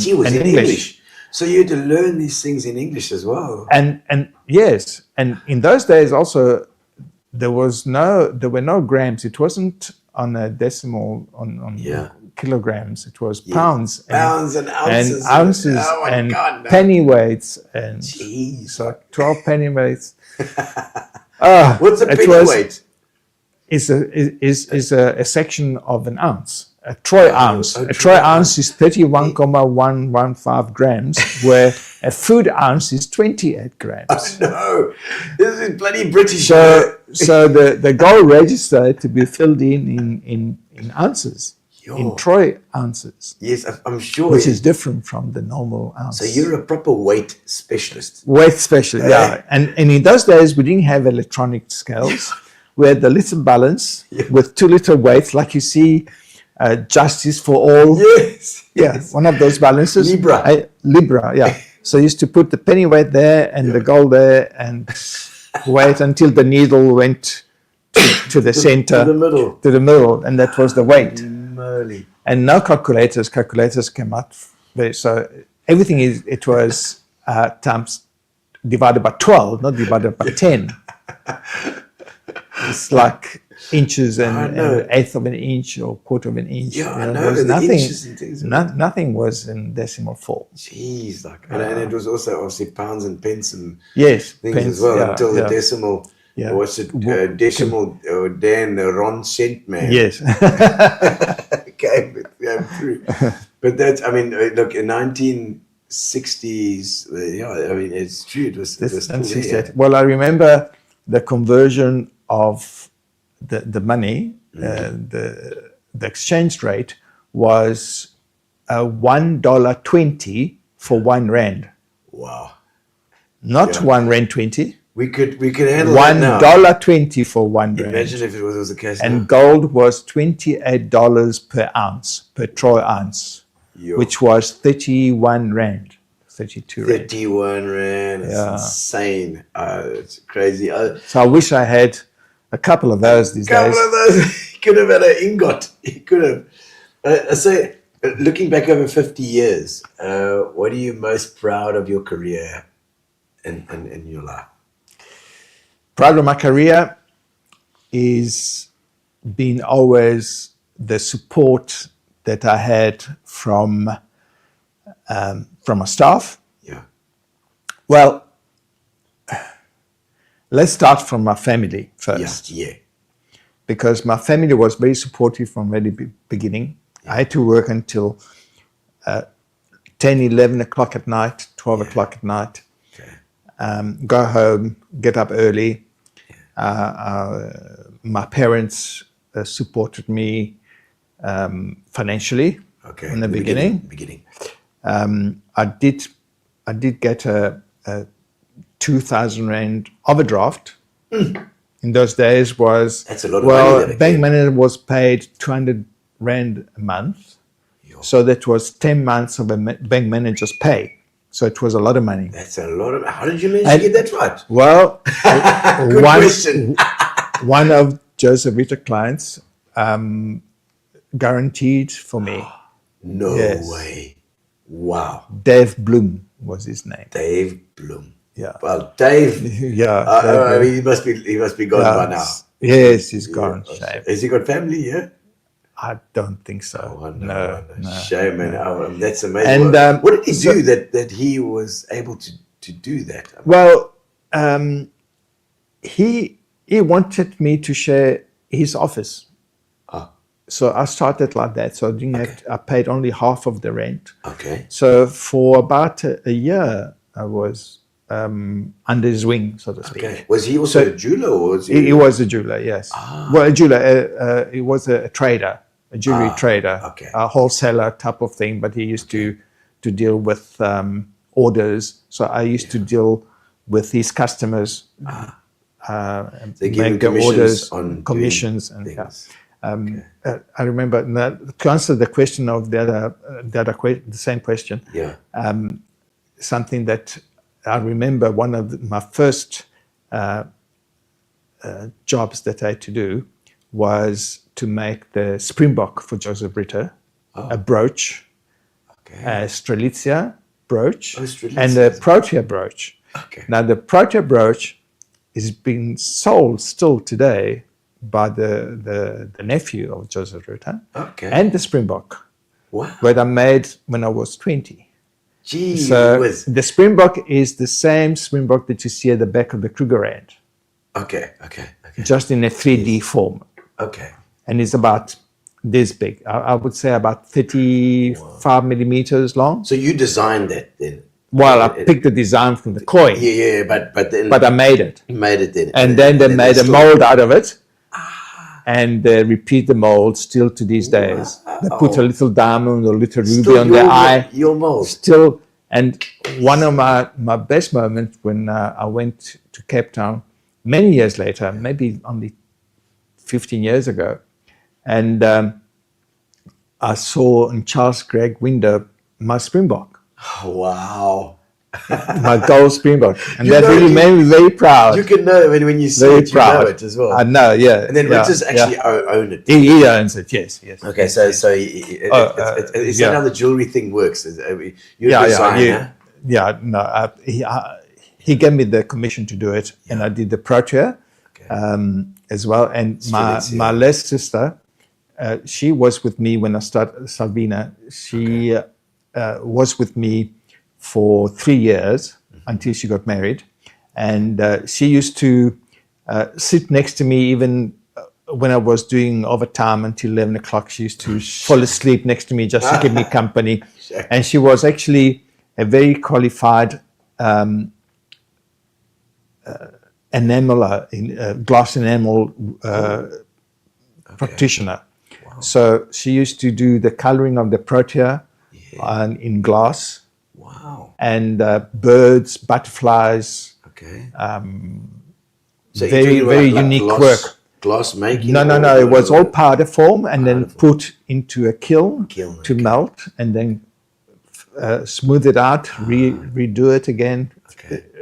Gee, was and in English. So you had to learn these things in English as well. And yes, and in those days also there were no grams. It wasn't on a decimal on kilograms. It was pounds. Pounds and ounces. And ounces and penny weights and Jeez. so 12 penny weights. What's a penny weight? Is a section of an ounce. A troy ounce. A troy ounce is 31,115 grams, where a food ounce is 28 grams. No, this is bloody British. So the gold register to be filled in ounces, in troy ounces. Yes, I'm sure. Which is different from the normal ounce. So you're a proper weight specialist. Weight specialist, yeah. And in those days, we didn't have electronic scales. We had the little balance with 2 little weights, like you see. Justice for all. Yes. Yeah, one of those balances. Libra. Yeah. So I used to put the penny weight there and the gold there and wait until the needle went to the center. To the middle. And that was the weight. Moly. And no calculators. Calculators came out. So everything it was times divided by 12, not divided by 10. It's like inches and an eighth of an inch or quarter of an inch. Yeah, I know. Nothing was in decimal form. Jeez, and it was also obviously pounds and pence and things pence, as well until the decimal. Yeah. What's it? Decimal Dan Ron cent man. Yes. Okay, through. But that's. I mean, look, in 1960s. I mean, it's true. It was still there. Well, I remember the conversion of the money, the exchange rate was $1.20 for 1 rand. Wow! Not 1 rand 20. We could handle $1.20 for 1 rand. Imagine if it was the case. And gold was $28 per ounce, per troy ounce, which was 31 rand. 32 rand. 31 rand. It's Yeah. insane. It's crazy. So I wish I had a couple of those these Couple days. of those. He could have had an ingot. He could have. So, looking back over 50 years, what are you most proud of your career in your life? Proud of my career is being always the support that I had from my staff. Yeah. Well, let's start from my family first, Yeah. because my family was very supportive from very beginning. I had to work until 10, 11 o'clock at night, 12 o'clock at night. Okay. Go home, get up early. My parents supported me financially Okay. in the beginning. Beginning. I did get a 2,000 rand overdraft. In those days was That's a lot of money then, bank again. manager was paid 200 rand a month, Yo. so that was 10 months of a bank manager's pay. So it was a lot of money. That's a lot of. How did you manage And- to get that right? Well, Good question. one of Joseph Ritter clients guaranteed for me. No Yes. way. Wow. Dave Bloom was his name. Dave Bloom. Yeah. Well, Dave. Yeah. Dave I Bloom. mean, he must be gone by now. Yes, he's gone. Yeah. Shame. Has he got family? Yeah. I don't think so. Oh, no. Shame, man. Oh, that's amazing. And, what did he so- do that he was able to do that? Well, he wanted me to share his office. Oh. So I started like that. So I didn't have I paid only half of the rent. Okay. So for about a year, I was under his wing, so to speak. Okay. Was he also a jeweler, or was He was a jeweler, yes. Well, a jeweler. He was a trader, a jewelry trader, okay. a wholesaler type of thing. But he used to deal with orders. So I used to deal with his customers, They give him make the commissions orders, on doing commissions, and yeah. things. I remember to answer the question of the same question. Yeah. Something that I remember, one of my first jobs that I had to do was to make the Springbok for Joseph Ritter, a brooch, Okay. a Strelitzia brooch, Strelitzia. and a Protea brooch. Okay. Now, the Protea brooch is being sold still today by the nephew of Joseph Ritter, Okay. and the Springbok, Wow. that I made when I was 20. Gee So whiz. the Springbok is the same Springbok that you see at the back of the Kruger Rand, Okay. just in a 3D form. Okay. And it's about this big. I would say about 35 millimeters long. So you designed that then? Well, I picked the design from the coin, Yeah, but then but I made it. you made it then. And then they made a still- mold out of it. And they repeat the mold still to these days. They put a little diamond or little ruby Still on the eye. Your mold. Still, and one of my best moments when I went to Cape Town many years later, maybe only 15 years ago, and I saw in Charles Gregg window my Springbok, Wow. my gold Springbok, and You that know, really made me very proud. You can know when you see Very it, you proud. know it as well. I know, yeah. And then yeah, Ritters actually own it. yeah. He owns it. Yes. Okay, so is that yeah. how the jewelry thing works? You're Yeah, a designer. yeah. No, he gave me the commission to do it, and I did the Protea as well. And my last sister, she was with me when I started Salvina. She was with me for 3 years until she got married, and she used to sit next to me even when I was doing overtime until 11 o'clock. She used to fall asleep next to me just to keep me company. Sure. And she was actually a very qualified enameler, glass enamel practitioner. Wow. So she used to do the coloring of the Protea in glass, Wow. and birds, butterflies. Okay. Very, you're talking very about, like, unique glass, work. Glass making? No. It was all powder form and then put into a kiln Kiln, to okay. melt and then smooth it out, redo it again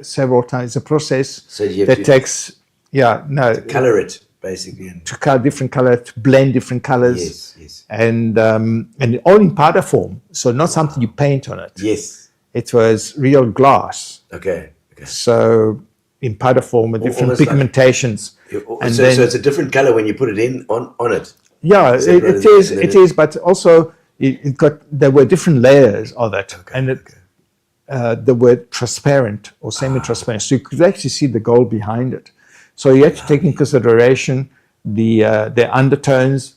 several times. It's a process So you have that to takes, color it basically. to color different color, to blend different colors. Yes. And all in powder form. So not something you paint on it. Yes. It was real glass. Okay. So in powder form with different Almost like- pigmentations. And so it's a different color when you put it in on it. Yeah, Is it it rather is. than- But also there were different layers of it, and they were transparent or semi-transparent, so you could actually see the gold behind it. So you had to take in consideration the undertones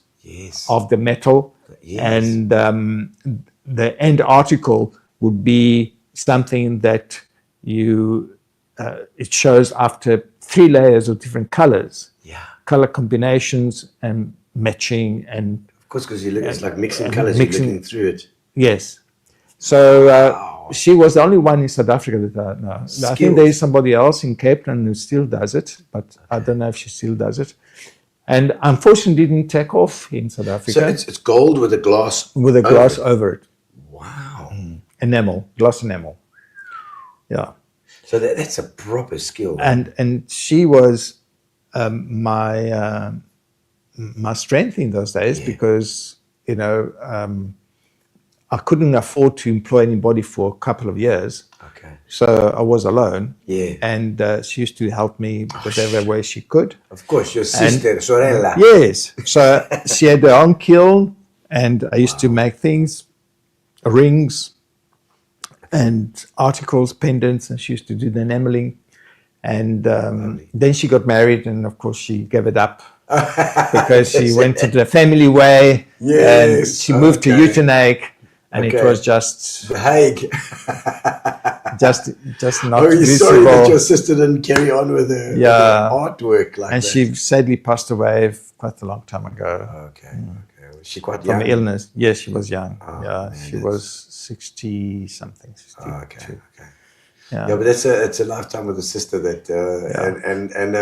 of the metal, and the end article would be something that it shows after 3 layers of different colors. Color combinations and matching, and Of course, because you look, it's like mixing colors. You're looking through it. yes. So she was the only one in South Africa that I know. I think there is somebody else in Cape Town who still does it, but I don't know if she still does it. And unfortunately, didn't take off in South Africa. So it's gold with a glass. with a glass over it, Wow. enamel, glass enamel. Yeah, So that's a proper skill. and she was my strength in those days because I couldn't afford to employ anybody for a couple of years. Okay. So I was alone. Yeah. And she used to help me whatever way she could. Of course, your sister, Sorella. Yes. So she had her own kiln, and I used to make things, rings and articles, pendants, and she used to do the enameling. And then she got married, and of course she gave it up because she went to the family way. And Yes, she moved to Uitenhage, and it Okay. was just The Hague. not Oh, you're sorry that visible. your sister didn't carry on with her, with Yeah. her artwork like And that. she sadly passed away quite a long time ago Okay. Was she quite from young? illness. Yes, she was young. man, she was 60 something. 62. Okay. Yeah. Yeah, but it's a lifetime with a sister that, and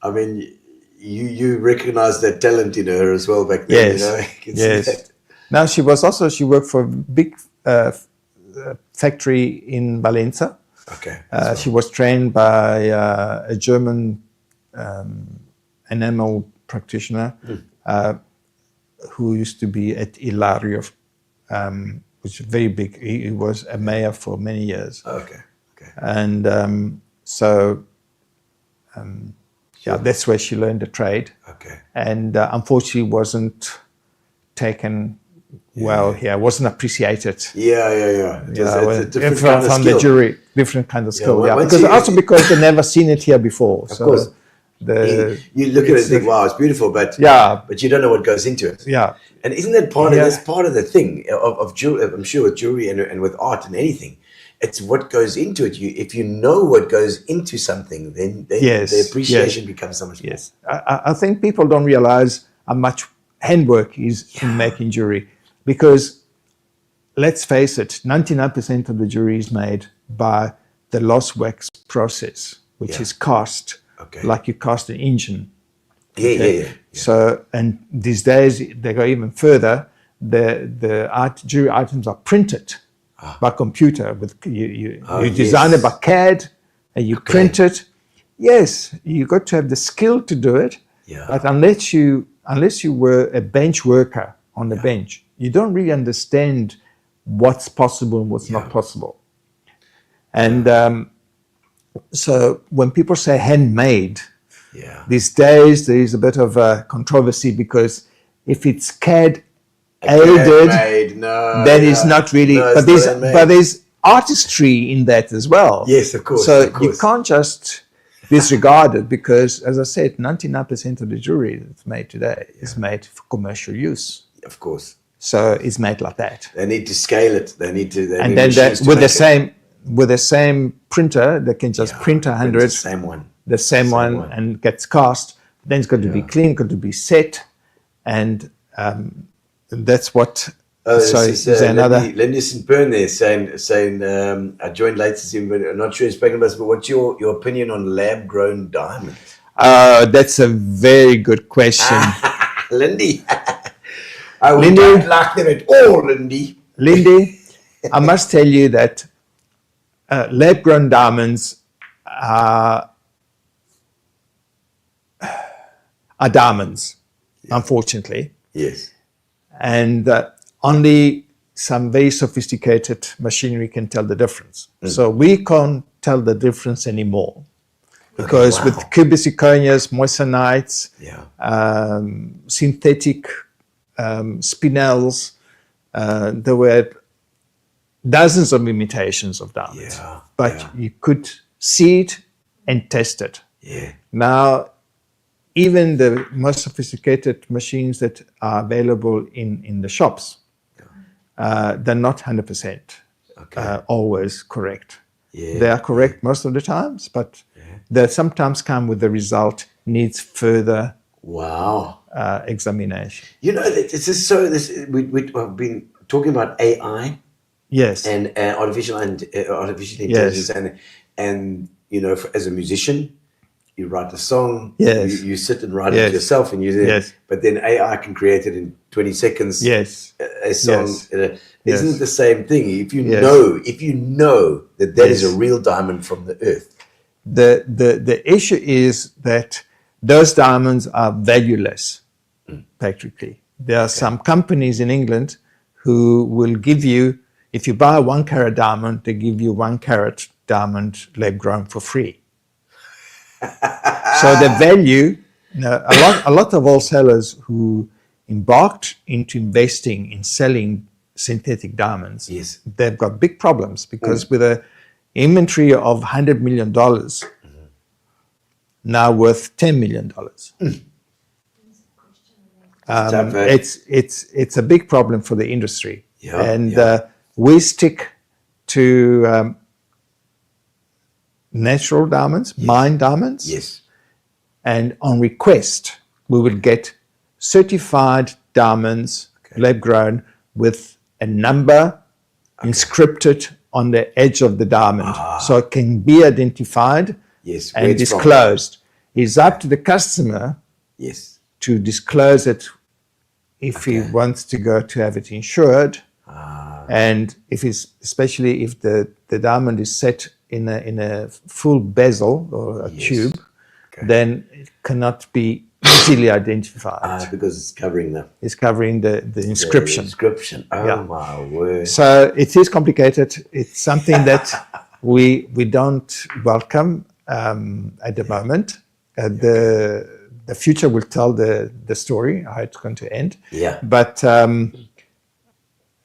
I mean, you recognize that talent in her as well back then. Yes. You can see Yes. that. Now she worked for a big factory in Valencia. Okay. She was trained by a German enamel practitioner who used to be at Ilario, which is very big. He was a mayor for many years. Okay. And that's where she learned the trade. Okay. And unfortunately wasn't taken well here, wasn't appreciated. Yeah. It's a different from, kind of from skill. the jury, different kind of skill. once Because you- also because they never seen it here before. Of course. You look at it and think, wow, it's beautiful, but you don't know what goes into it. Yeah. And isn't that part of that's part of the thing of jewelry? I'm sure with jewelry and with art and anything, it's what goes into it. If you know what goes into something, then the appreciation becomes so much more. Yes, I think people don't realize how much handwork is in making jewelry, because let's face it, 99% of the jewelry is made by the lost wax process, which is cast, like you cast an engine. Yeah. So, and these days they go even further. The jewelry items are printed by computer. With you design it by CAD and you print it. Yes, you got to have the skill to do it. Yeah. But unless you were a bench worker on the bench, you don't really understand what's possible and what's not possible. And so when people say handmade, these days there is a bit of a controversy, because if it's CAD aided, then it's not really. But there's artistry in that as well. Yes, of course. So you can't just disregard it, because, as I said, 99% of the jewelry that's made today is made for commercial use. Of course. So it's made like that. They need to scale it. They need to. And then with the same printer, they can just print 100. The same one, and gets cast. Then it's got to be clean, got to be set, and that's what. There's Lindy St. Bern there saying I joined late to see, but I'm not sure you've spoken about this, but what's your opinion on lab-grown diamonds? That's a very good question. Lindy. I would not like them at all, Lindy. Lindy, I must tell you that lab-grown diamonds are diamonds, unfortunately. Yes. And only some very sophisticated machinery can tell the difference. So we can't tell the difference anymore because wow. with cubic zirconias, moissanites, Yeah. Synthetic spinels, there were dozens of imitations of diamonds, Yeah, but yeah. you could see it and test it. Yeah. Now, even the most sophisticated machines that are available in the shops, they're not 100% always correct. Yeah. They are correct most of the times, but they sometimes come with the result needs further Wow. examination. You know, this is so. We've been talking about AI Yes. and artificial intelligence, and you know, as a musician, you write a song. Yes. You sit and write Yes. it yourself, and Yes. But then AI can create it in 20 seconds. Yes. A song. Yes. Isn't Yes. it the same thing? If you Yes. know that is Yes. a real diamond from the earth. The issue is that those diamonds are valueless, practically. There are some companies in England who will give you, if you buy a 1 carat diamond, they give you 1 carat diamond lab grown for free. So the value, a lot of wholesalers who embarked into investing in selling synthetic diamonds, Yes. they've got big problems because with an inventory of $100 million, now worth $10 million. It's a big problem for the industry. Yeah, and yeah. We stick to natural diamonds, mined diamonds. Yes. And on request, we will get certified diamonds, lab grown, with a number inscripted on the edge of the diamond. So it can be identified Yes. Where and it's from. disclosed. It's up to the customer Yes. to disclose it if he wants to go to have it insured. And if it's, especially if the diamond is set in a full bezel or a tube, then it cannot be easily identified. Because it's covering the It's covering the inscription. inscription. Oh Yeah. my word. So it is complicated. It's something that we don't welcome at the moment. The future will tell the story, how it's going to end. Yeah. But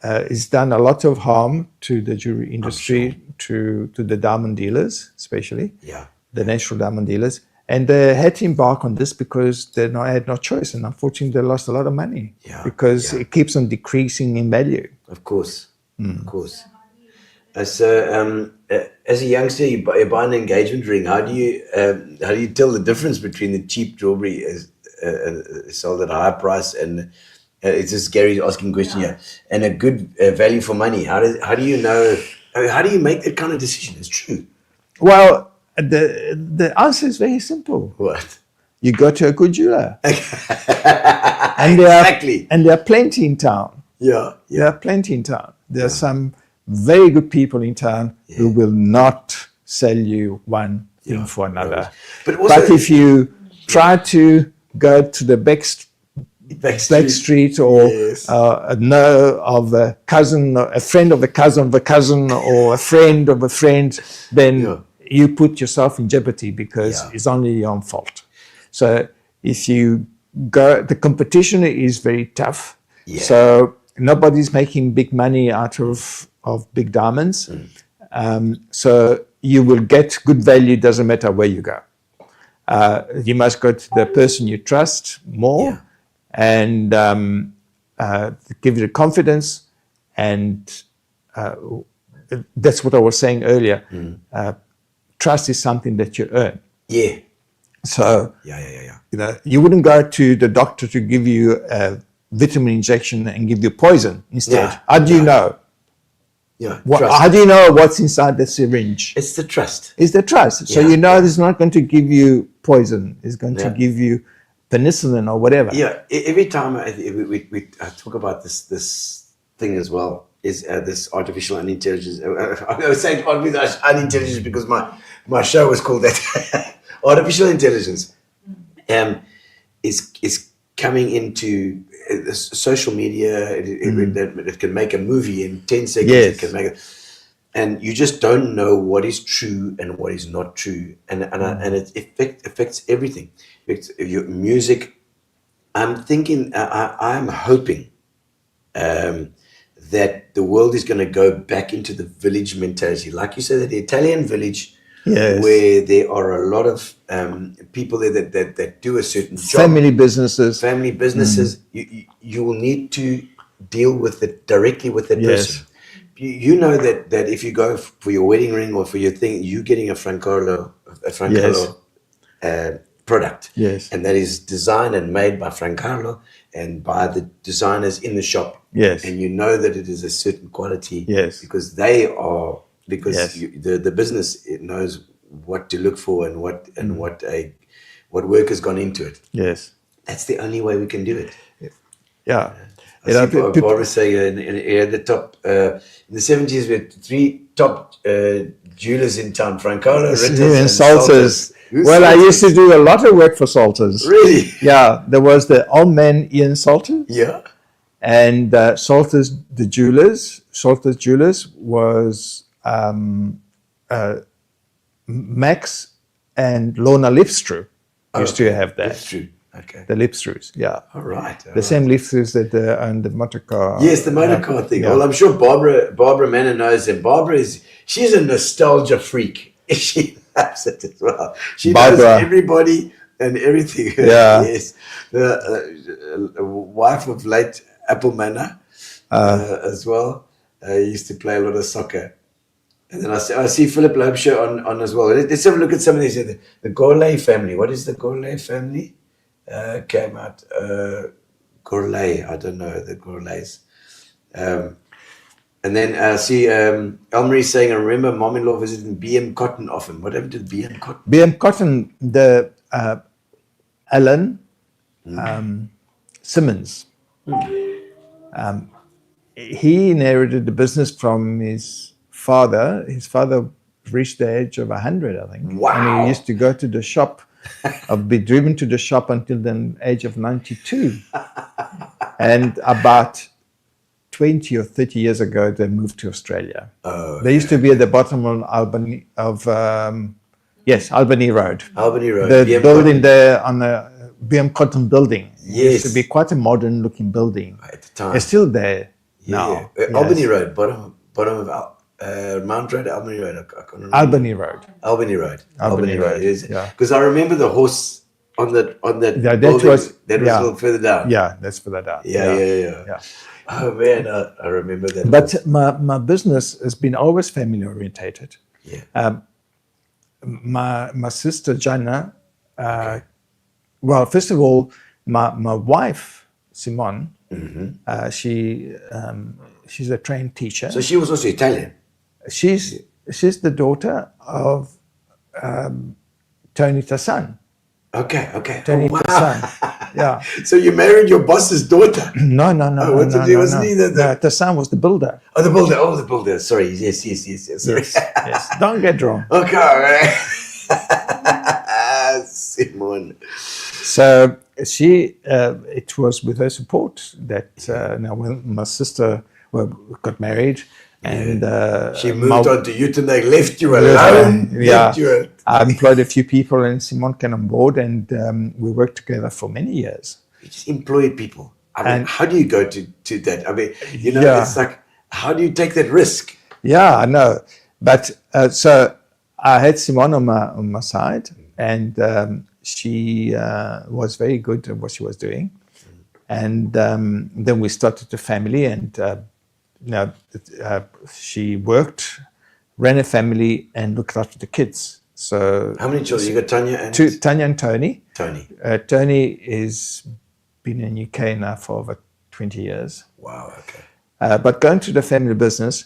it's done a lot of harm to the jewelry industry, to the diamond dealers, especially. Yeah. The natural diamond dealers. And they had to embark on this because they had no choice. And unfortunately, they lost a lot of money because it keeps on decreasing in value. Of course. Of course. So, as a youngster, you buy an engagement ring. How do you tell the difference between the cheap jewelry sold at a high price and it's just Gary's asking a question here, and a good value for money? How do you know? How do you make that kind of decision? It's true. Well, the answer is very simple. What? You go to a good jeweler. And Exactly. there are plenty in town. Yeah. There are plenty in town. There are some very good people in town who will not sell you one thing for another. But also, if you try to go to the back street or know of a cousin, a friend of a cousin of a cousin, or a friend of a friend, then you put yourself in jeopardy because it's only your own fault. So if you go, the competition is very tough. Yeah. So nobody's making big money out of big diamonds. So you will get good value, doesn't matter where you go. You must go to the person you trust more and give you the confidence. And that's what I was saying earlier. Trust is something that you earn. Yeah. So, you know, you wouldn't go to the doctor to give you a vitamin injection and give you poison instead. How do you know? Yeah. How do you know what's inside the syringe? It's the trust. It's the trust. So you know it's not going to give you poison. It's going to give you penicillin or whatever. Yeah. Every time I talk about this thing as well, is this artificial unintelligence. I was saying artificial unintelligence because my show was called that. Artificial intelligence is coming into social media. It can make a movie in 10 seconds. Yes. It can make it, and you just don't know what is true and what is not true, and it affects everything. It's your music. I'm thinking. I'm hoping that the world is going to go back into the village mentality, like you said, the Italian village, where there are a lot of people there that do a certain job. Family businesses. You will need to deal with it directly with that person. You know that if you go for your wedding ring or for your thing, you're getting a Francarlo product. Yes. And that is designed and made by Francarlo and by the designers in the shop. Yes. And you know that it is a certain quality. Yes. Because they are, the business, it knows what to look for and what work has gone into it. Yes. That's the only way we can do it. Yeah. I see Barbara say in the top, in the 70s, we had 3 top jewelers in town, Francarlo, Ritters, and Salters. Well, I used to do a lot of work for Salters. Really? Yeah, there was the old man Ian Salters. Yeah. And Salters, the jewelers. Salters Jewelers was Max and Lorna Lipstrew used to have that. Lipstrew. Okay. The Lipstrews, yeah. All right. The same Lipstrews that own the motor car. Yes, the motor car thing. Yeah. Well, I'm sure Barbara Manor knows them. She's a nostalgia freak. She loves it as well. She knows everybody and everything. Yeah. Yes. The wife of late Apple Manor as well. Used to play a lot of soccer. And then I see Philip Loebscher on as well. Let's have a look at some of these. The Gourlay family. What is the Gourlay family? Came out Gourlay, I don't know the Gourlays. And then I see Elmarie saying, I remember mom-in-law visiting BM Cotton often. What happened to BM Cotton? BM Cotton, the Alan Simmons. He inherited the business from his father. His father reached the age of 100, I think. Wow. And he used to go to the shop. I've been driven to the shop until the age of 92. And about 20 or 30 years ago, they moved to Australia. Oh, they used to be at the bottom of Albany Road. Albany Road. The BM building Cotton. there on the BM Cotton building. Yes. It used to be quite a modern looking building. At the time. It's still there now. Yes. Albany Road, bottom of Mount Road, Albany Road. I can't remember. Albany Road. Albany Road. Yes. Yeah. Because I remember the horse on that that building, was a little further down. Yeah, that's further down. Yeah. Oh man, I remember that. But my business has been always family orientated. Yeah. My sister Jana, well, first of all, my wife Simone, she's a trained teacher. So she was also Italian. She's the daughter of Tony Tassan. Okay. Tony wow. Tassan. Yeah. So you married your boss's daughter? No. Wasn't he the Tassan was the builder. Oh, the builder. Sorry. Yes. Sorry. Yes. Don't get wrong. Okay. All right. Simone. So it was with her support that now when my sister got married and she moved on to Uitenhage, left you alone. I employed a few people and Simone came on board and we worked together for many years. You just employed people. I mean, how do you go to that? I mean, it's like, how do you take that risk? Yeah, I know. But so I had Simone on my side and she was very good at what she was doing. And then we started a family and she worked, ran a family and looked after the kids. So how many children? You got Tanya and Tanya and Tony. Tony is been in UK now for over 20 years. Wow, okay. But going to the family business,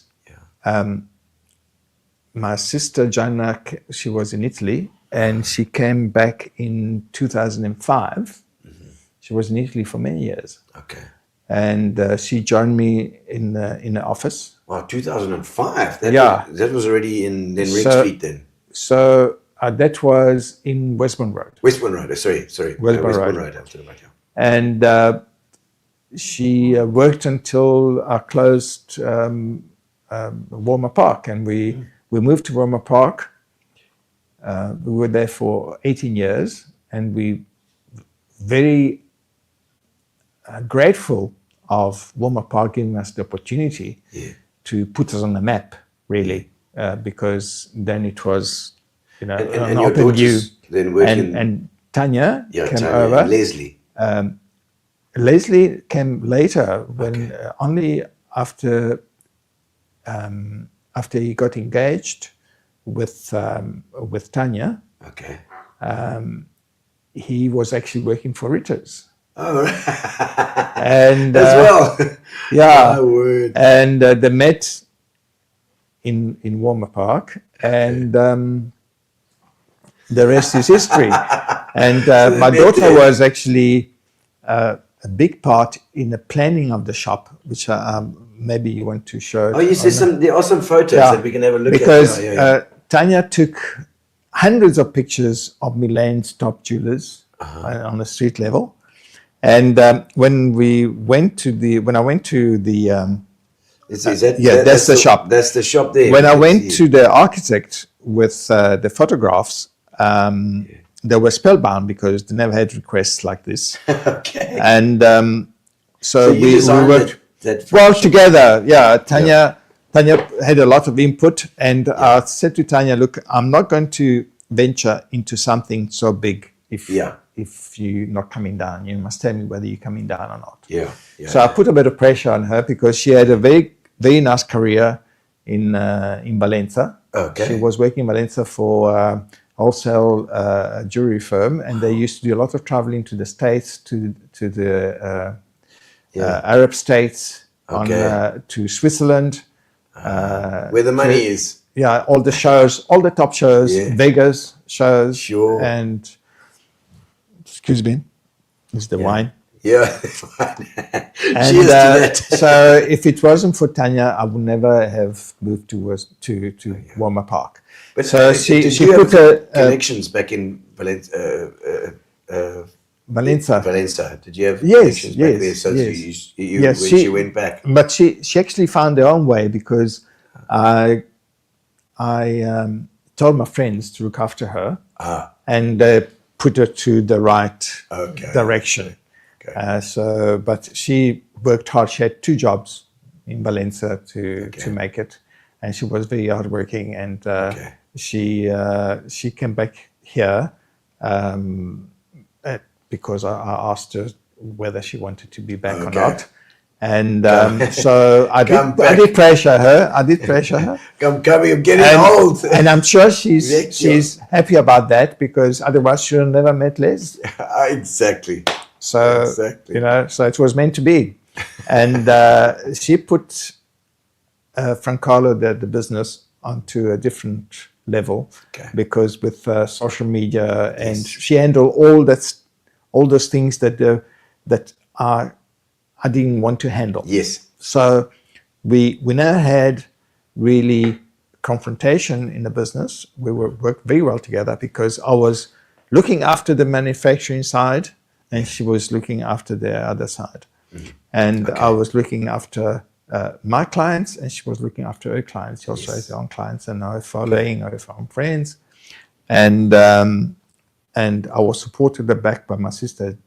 my sister Jana, she was in Italy and she came back in 2005. She was in Italy for many years. Okay. and she joined me in the office. Wow, 2005. That Yeah. that was already in Rick So- Street then. So that was in Westbourne Rd. Westbourne Rd. Sorry. Westbourne Westbourne Rd. Rd. I'm talking about, yeah. And she worked until I closed Walmer Park, and we moved to Walmer Park. We were there for 18 years, and we very grateful of Walmer Park giving us the opportunity to put us on the map, really, because then it was, an And your open view. daughters then working. And Tanya came Tanya over. and Lesie. Lesie came later, when only after he got engaged with Tanya. Okay. He was actually working for Ritters. Oh, right. And As well. yeah, My word. and they met in Walmer Park, and the rest is history. And my daughter was actually a big part in the planning of the shop, which maybe you want to show. Oh, yes, there are some photos that we can have a look because at. Yeah. Tanya took hundreds of pictures of Milan's top jewelers on the street level. And when I went to the that's the shop. That's the shop there. When I went to the architect with the photographs, they were spellbound because they never had requests like this. Okay. And so you we designed worked that well together. Yeah, Tanya had a lot of input, and I said to Tanya, "Look, I'm not going to venture into something so big if you're not coming down. You must tell me whether you're coming down or not." Yeah. So I put a bit of pressure on her because she had a very, very nice career in Valencia. Okay. She was working in Valencia for wholesale jewelry firm, and they used to do a lot of traveling to the States, to the Arab states, to Switzerland. Where the money is. Yeah, all the shows, all the top shows, Vegas shows. Sure. And, excuse me, this is the wine. Yeah. And, Cheers to that. So if it wasn't for Tanya, I would never have moved to Walmer Park. But so did she you put have connections back in Valencia? Valencia. Did you have Yes, connections back there? So yes. when she went back. But she actually found her own way, because I told my friends to look after her and put her to the right direction. Okay. But she worked hard. She had 2 jobs in Valencia to make it, and she was very hardworking. And she came back here because I asked her whether she wanted to be back or not. And so I did pressure her. I'm coming. I'm getting old. And I'm sure she's happy about that, because otherwise she would have never met Les. Exactly. So so it was meant to be. And she put Francarlo, the business, onto a different level, because with social media, and she handled all those things that I didn't want to handle. Yes. So we never had really confrontation in the business. We worked very well together, because I was looking after the manufacturing side, and she was looking after the other side. And I was looking after my clients, and she was looking after her clients. She also has her own clients, and her following, her own friends. And I was supported back by my sister,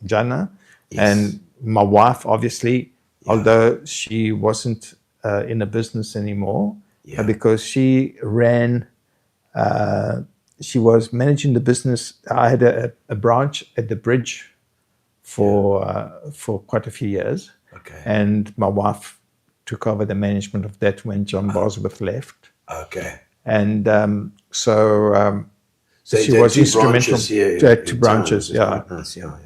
Jana, and my wife, obviously, although she wasn't in the business anymore, because she ran, she was managing the business. I had a branch at the bridge for quite a few years. Okay. And my wife took over the management of that when John Bosworth left. Okay. And so she was instrumental. Two branches, yeah.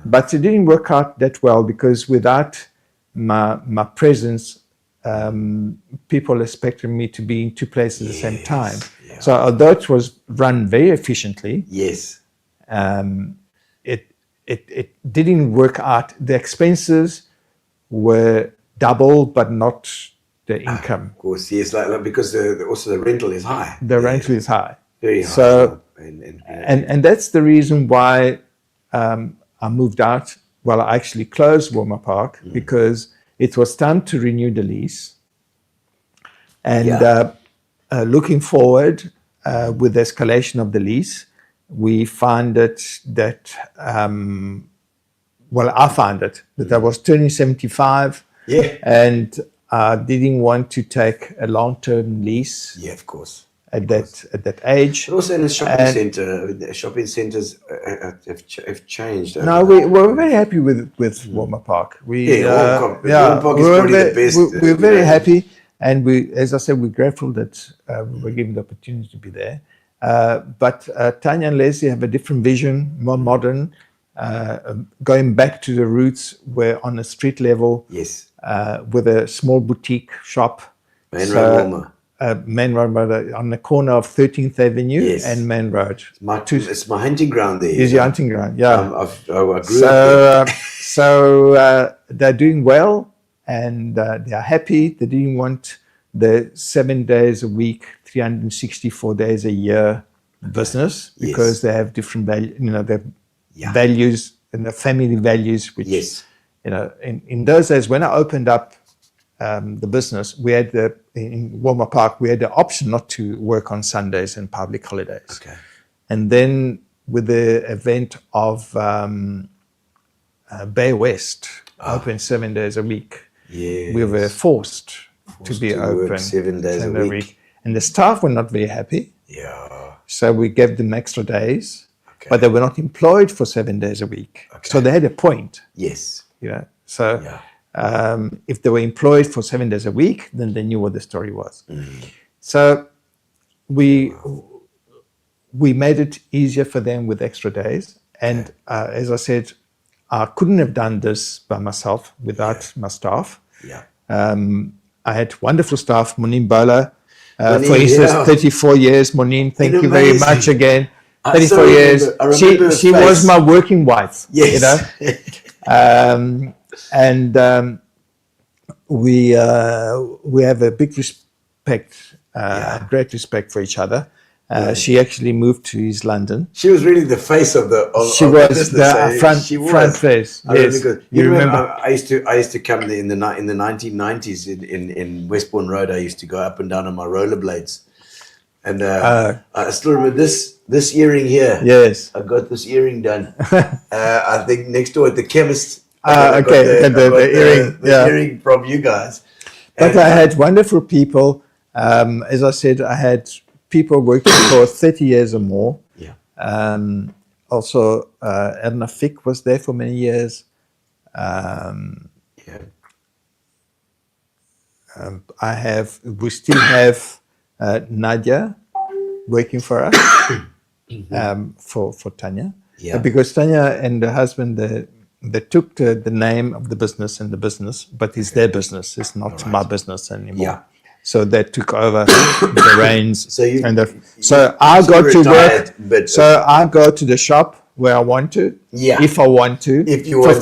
But it didn't work out that well, because without my presence, people expected me to be in 2 places at the same time. Yeah. So although it was run very efficiently, it didn't work out. The expenses were double, but not the income. Of course, yes, like because also the rental is high. The rental is high. Very high. So, and and that's the reason why I moved out. Well, I actually closed Walmer Park because it was time to renew the lease. And looking forward with the escalation of the lease, we found it that, I found it that I was turning 75 and didn't want to take a long-term lease. Yeah, of course. At that age. But also in the shopping centre, the shopping centres have changed. No, we're very happy with Walmer Park. Walmer Park is probably the best. We're very happy, and we, as I said, we're grateful that we were given the opportunity to be there. But Tanya and Lesie have a different vision, more modern, going back to the roots. We're on a street level, yes, with a small boutique shop. Main Road Walmer. Main Road on the corner of 13th Avenue and Main Road. It's my hunting ground there. Is your hunting ground? Yeah. I grew up there. So they're doing well, and they are happy. They didn't want the 7 days a week, 364 days a year business because they have different values. You know, their values and the family values. Which you know, in those days when I opened up the business, we had in Walmer Park, we had the option not to work on Sundays and public holidays. Okay. And then with the event of Bay West, open 7 days a week, we were forced to be open 7 days a week. And the staff were not very happy. Yeah. So we gave them extra days, but they were not employed for 7 days a week. Okay. So they had a point. Yes. You know, so if they were employed for 7 days a week, then they knew what the story was. So we made it easier for them with extra days. And as I said, I couldn't have done this by myself without my staff. Yeah. I had wonderful staff, Monine Bola, for instance, 34 years. Monine, thank you very much again. 34 years. She was my working wife. Yes. You know? And we have a big respect, great respect for each other. She actually moved to East London. She was really the face of the. She was the front face. Yes, you remember? I used to come there in the 1990s in Westbourne Rd. I used to go up and down on my rollerblades, and I still remember this earring here. Yes, I got this earring done. I think next door at the chemist. The earring, earring from you guys. But I had wonderful people. As I said, I had people working for 30 years or more. Yeah. Also, Edna Fick was there for many years. We still have Nadia working for us, for Tanya. Yeah. Because Tanya and her husband, they took the name of the business and the business, but it's their business. It's not my business anymore. Yeah. So they took over the reins. So I go to retired, work. So I go to the shop where I want to. Yeah. If I want to. If you for want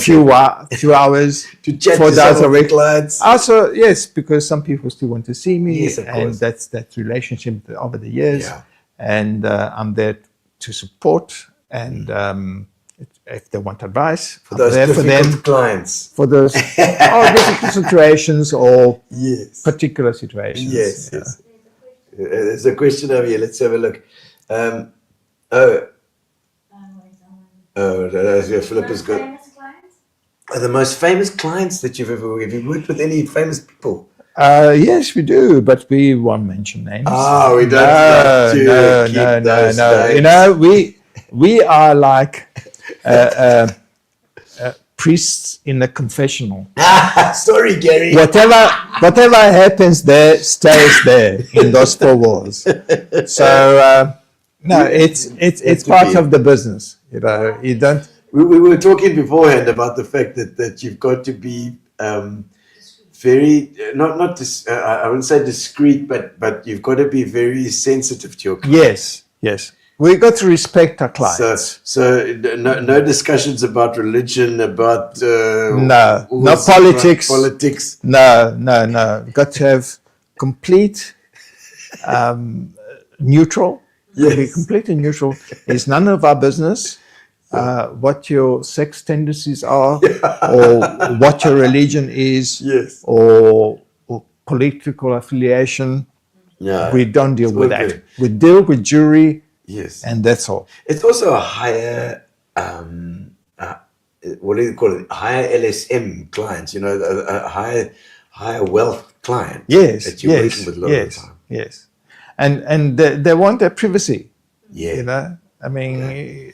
a few hours. to chat 4 to days some a of the week. clients. Also, yes, because some people still want to see me. Yes, of and course. that's that relationship over the years. Yeah. And I'm there to support and if they want advice, For those I'm there for them. clients. For those difficult situations or Yes. particular situations. Yes. Yeah. Yes. There's a question over here. Let's have a look. Philip has got. Are the most famous clients that you've ever worked with? Have you worked with any famous people? Yes, we do, but we won't mention names. We don't. No. You know, we are like priests in a confessional. Sorry, Gary. Whatever happens there stays there in those 4 walls. So no, it's part of the business. You know, you don't. We were talking beforehand about the fact that you've got to be very I wouldn't say discreet, but you've got to be very sensitive to your clients. Yes. We got to respect our clients. So no discussions about religion, about No wars, politics. Politics. No. Got to have complete neutral. To be Yes. completely neutral. It's none of our business what your sex tendencies are, or what your religion is, Yes. or political affiliation. Yeah. We don't deal It's with all that. good. We deal with jury, Yes. and that's all. It's also a higher, what do you call it? Higher LSM clients, a higher wealth client. Yes, That you're working yes, with a lot of the time. yes. And they want their privacy. Yeah. I mean,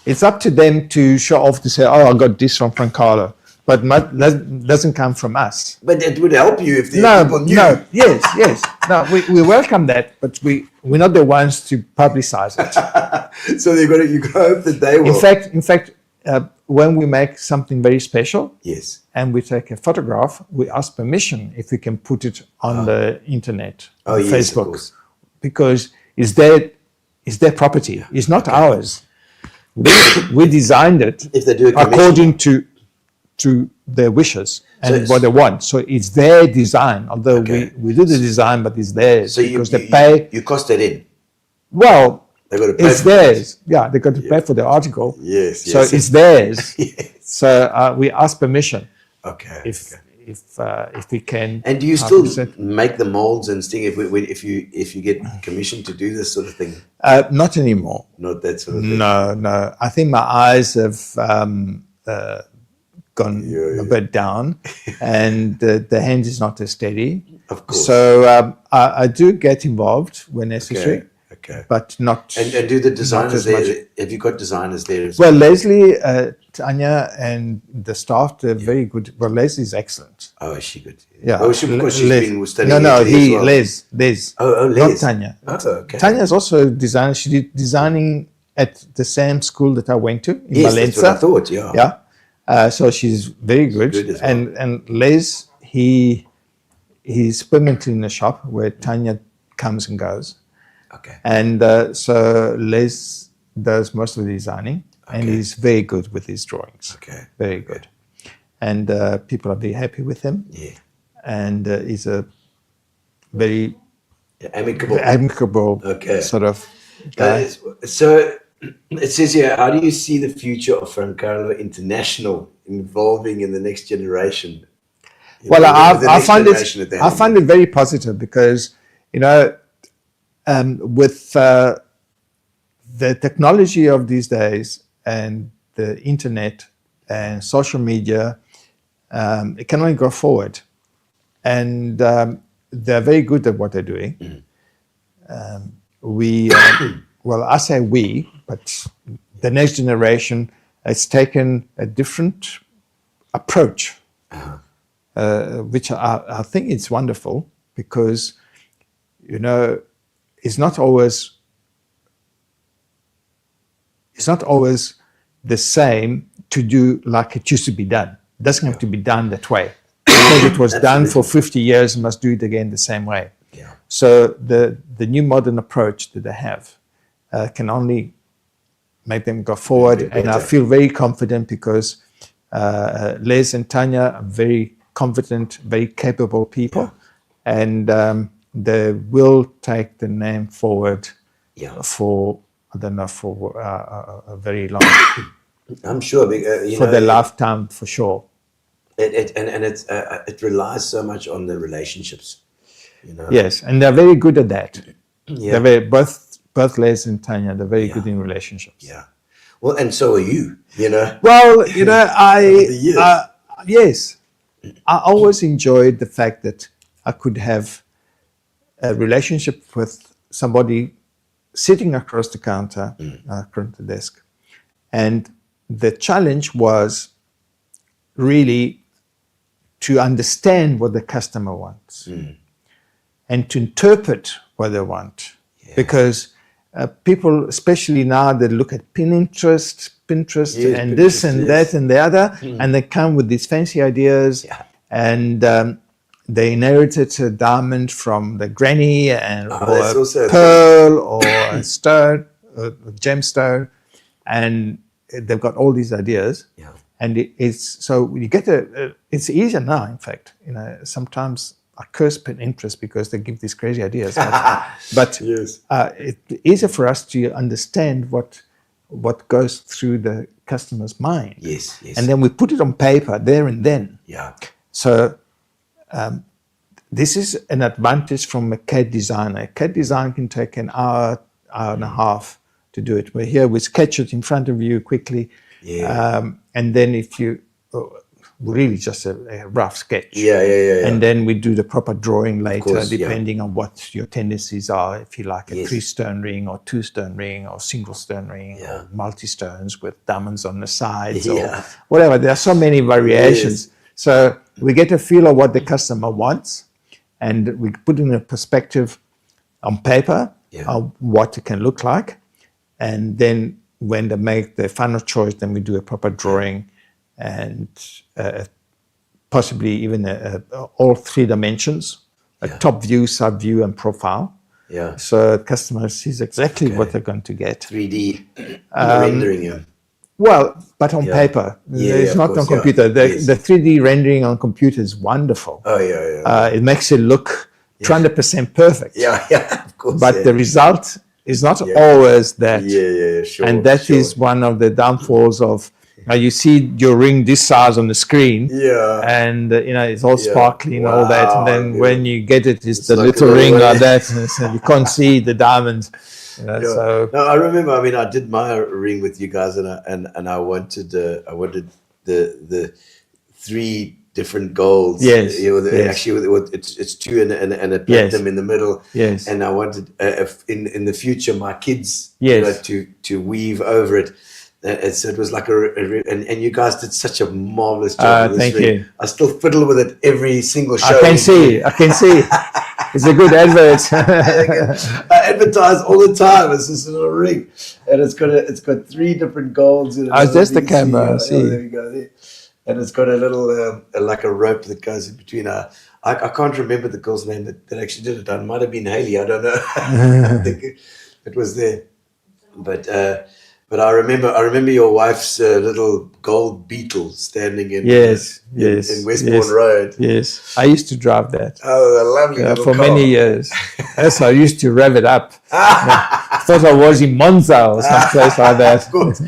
it's up to them to show off to say, "Oh, I got this from Francarlo," but that doesn't come from us. But it would help you if the people knew. No, yes. No, we welcome that, but we're not the ones to publicize it. So you got to hope that they will. In fact, when we make something very special, Yes. and we take a photograph, we ask permission if we can put it on the internet, on yes, of Facebook, course. because it's their property. It's not ours. We designed it If they do a commission. according to their wishes and what they want. So it's their design, although we do the design, but it's theirs, So because they pay. you cost it in. Well, They got to pay it's for theirs. Yeah, they got to pay for the article. Yes, So yes. it's theirs. Yes. So we ask permission Okay. if we can. And do you still 100%. make the molds and thing if you get commissioned to do this sort of thing? Not anymore. Not that sort of thing. No. I think my eyes have gone a bit down, and the hand is not as steady. Of course. So I do get involved when necessary, Okay. but not. And do the designers as much. there? Have you got designers there as Well, Lesie, Tanya, and the staff, they're very good. Well, Lesie is excellent. Oh, is she good? Yeah. Oh, because she's been studying. No, Italy as well. Les. Oh, Les. Not Tanya. Oh, okay. Tanya is also a designer. She did designing at the same school that I went to in Yes, Valencia. that's what I thought. Yeah. Yeah. So she's very good. Good as well. And Les, he's permanently in the shop where Tanya comes and goes. Okay. And so Les does most of the designing, and he's very good with his drawings. Okay. Very good. And people are very happy with him. Yeah. And he's a very Amicable. Okay. sort of guy. So it says here, how do you see the future of Francarlo International evolving in the next generation? Well, The I next find generation at the I helm. find it very positive because, with the technology of these days and the internet and social media, it can only go forward. And they're very good at what they're doing. Well, I say we, but the next generation has taken a different approach, which I think it's wonderful because, it's not always the same to do like it used to be done. It doesn't have to be done that way. Because it was done for 50 years, and must do it again the same way. Yeah. So the new modern approach that they have can only make them go forward. And I feel very confident because Les and Tanya are very confident, very capable people. And they will take the name forward for, I don't know, for a very long, I'm sure. for their lifetime for sure. It relies so much on the relationships. Yes, and they're very good at that. Yeah. They're both Les and Tanya, they're very good in relationships. Yeah. Well, and so are you. Well, years. I always enjoyed the fact that I could have a relationship with somebody sitting across the counter, across the desk. And the challenge was really to understand what the customer wants and to interpret what they want. Yeah. Because people, especially now, they look at Pinterest and this and that and the other, and they come with these fancy ideas, and they inherited a diamond from the granny, and or a pearl or a stone, gemstone, and they've got all these ideas. Yeah. And it's so you get it's easier now. In fact, sometimes I curse Pinterest because they give these crazy ideas. But Yes. it's easier for us to understand what goes through the customer's mind. Yes. Yes. And then we put it on paper there and then. yeah. So this is an advantage from a CAD designer. A CAD design can take an hour and a half to do it. We're here, we sketch it in front of you quickly. Yeah. And then if you, really just a rough sketch. Yeah. And then we do the proper drawing later, course, yeah. depending on what your tendencies are. If you like a Yes. 3-stone ring or 2-stone ring or single stone ring Yeah. or multi-stones with diamonds on the sides Yeah. or whatever. There are so many variations. Yes. So we get a feel of what the customer wants, and we put in a perspective on paper Yeah. of what it can look like. And then when they make the final choice, then we do a proper drawing and possibly even all 3 dimensions, a Yeah. top view, sub view, and profile. Yeah. So the customer sees exactly what they're going to get. 3D rendering. Yeah. Well, but on Yeah. paper. Yeah, It's of not course, on yeah. computer. Yes. The 3D rendering on computer is wonderful. Oh yeah. It makes it look 200% perfect. Yeah. Of course. But yeah. the result is not Yeah. always that. Yeah. Sure. And that is sure. one of the downfalls of, you see your ring this size on the screen. Yeah. And it's all Yeah. sparkly and all that, and Wow, then yeah. when you get it, it's the like little a ring little like that, and so you can't see the diamonds. Yeah. So No, I remember. I mean, I did my ring with you guys, and I wanted the 3 different golds. Yes, yes. Actually, it's 2 and a platinum in the middle. Yes. And I wanted in the future my kids, Yes. to weave over it. And so it was like and you guys did such a marvelous job. with this thank ring. you. I still fiddle with it every single show. I can see. It's a good advert. I advertise all the time. It's this little ring, and it's got 3 different golds in it. Oh, that's the You can camera, I see. there we go. There. And it's got a little like a rope that goes in between. I can't remember the girl's name that actually did it. It might have been Haley. I don't know. I think it was there, but I remember your wife's little gold beetle standing in in Westbourne Rd. Yes, I used to drive that Oh, a lovely little for car. many years. Yes, I used to rev it up. I thought I was in Monza or some place like that. Of course.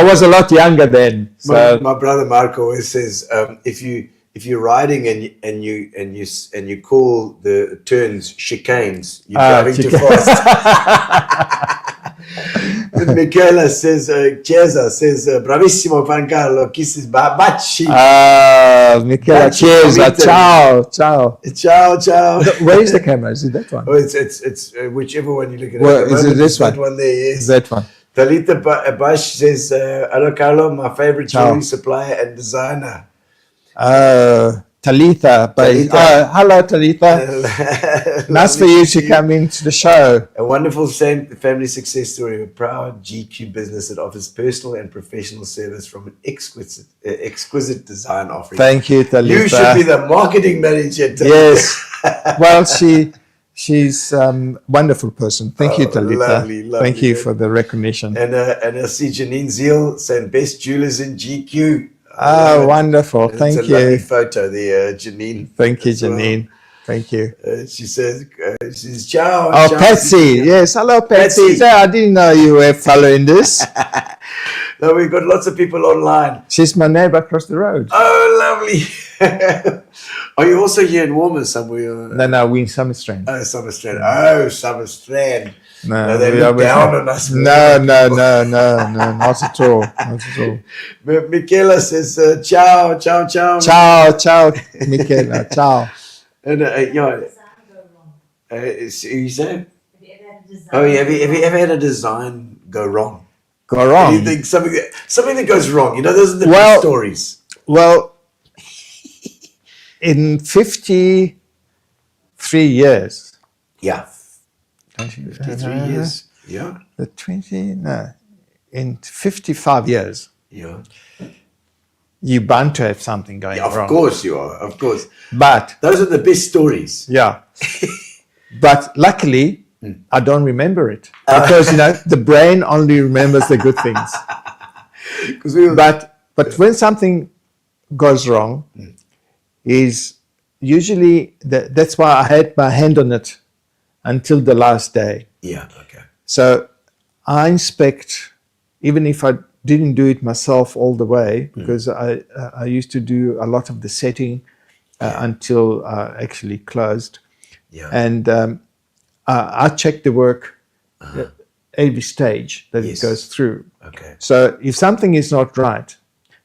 I was a lot younger then. So My brother Marco always says, if you're riding and you call the turns chicanes, you're driving too fast. Michela says, Chiesa says, bravissimo Francarlo, kisses baci. Michela, Baci cheers. from Italy. Ciao. Ciao. Where is the camera? Is it that one? Oh, it's whichever one you look at. Well, At the is it moment, this it's one? That one there, yes. That one. Talita Bash says, hello Carlo, my favorite Ciao. jewelry supplier and designer. Talitha. Talitha. Hello, Talitha. Nice for you to come into the show. A wonderful family success story, a proud GQ business that offers personal and professional service from an exquisite design offering. Thank you, Talitha. You should be the marketing manager. Talitha. Yes. Well, she's a wonderful person. Thank you, Talitha. lovely, Thank you yeah. for the recognition. And I see Janine Zeal saying best jewelers in GQ. Oh, wonderful. It's Thank a lovely you. photo there, Janine. Thank you, as well. Janine. Thank you. She says, ciao. Oh, ciao. Patsy. Yes. Hello, Patsy. Patsy. I didn't know you were following this. No, we've got lots of people online. She's my neighbor across the road. Oh, lovely. Are you also here in Walmer somewhere? No, we're in Summerstrand. Oh, Summerstrand. Oh, Summerstrand. No, they we look are- down on us. No, not at all. Not at all. Michaela says, ciao. Ciao, Michaela. Ciao. And, Design go wrong. you say? Have you ever had a design? Oh, yeah. Have you ever had a design go wrong? Go Do wrong. you think something that goes wrong? You know, those are the Well- big stories. Well, in 53 years. Yeah. 53 years. Yeah. In 55 years, Yeah. you're bound to have something going Yeah, of wrong. course you are. Of course. But, Those are the best stories. yeah. But luckily, I don't remember it because the brain only remembers the good things. But when something goes wrong, is usually that's why I had my hand on it until the last day. Yeah. Okay. So I inspect, even if I didn't do it myself all the way, because I used to do a lot of the setting until I actually closed. Yeah. And I check the work every stage that it goes through. Okay. So if something is not right,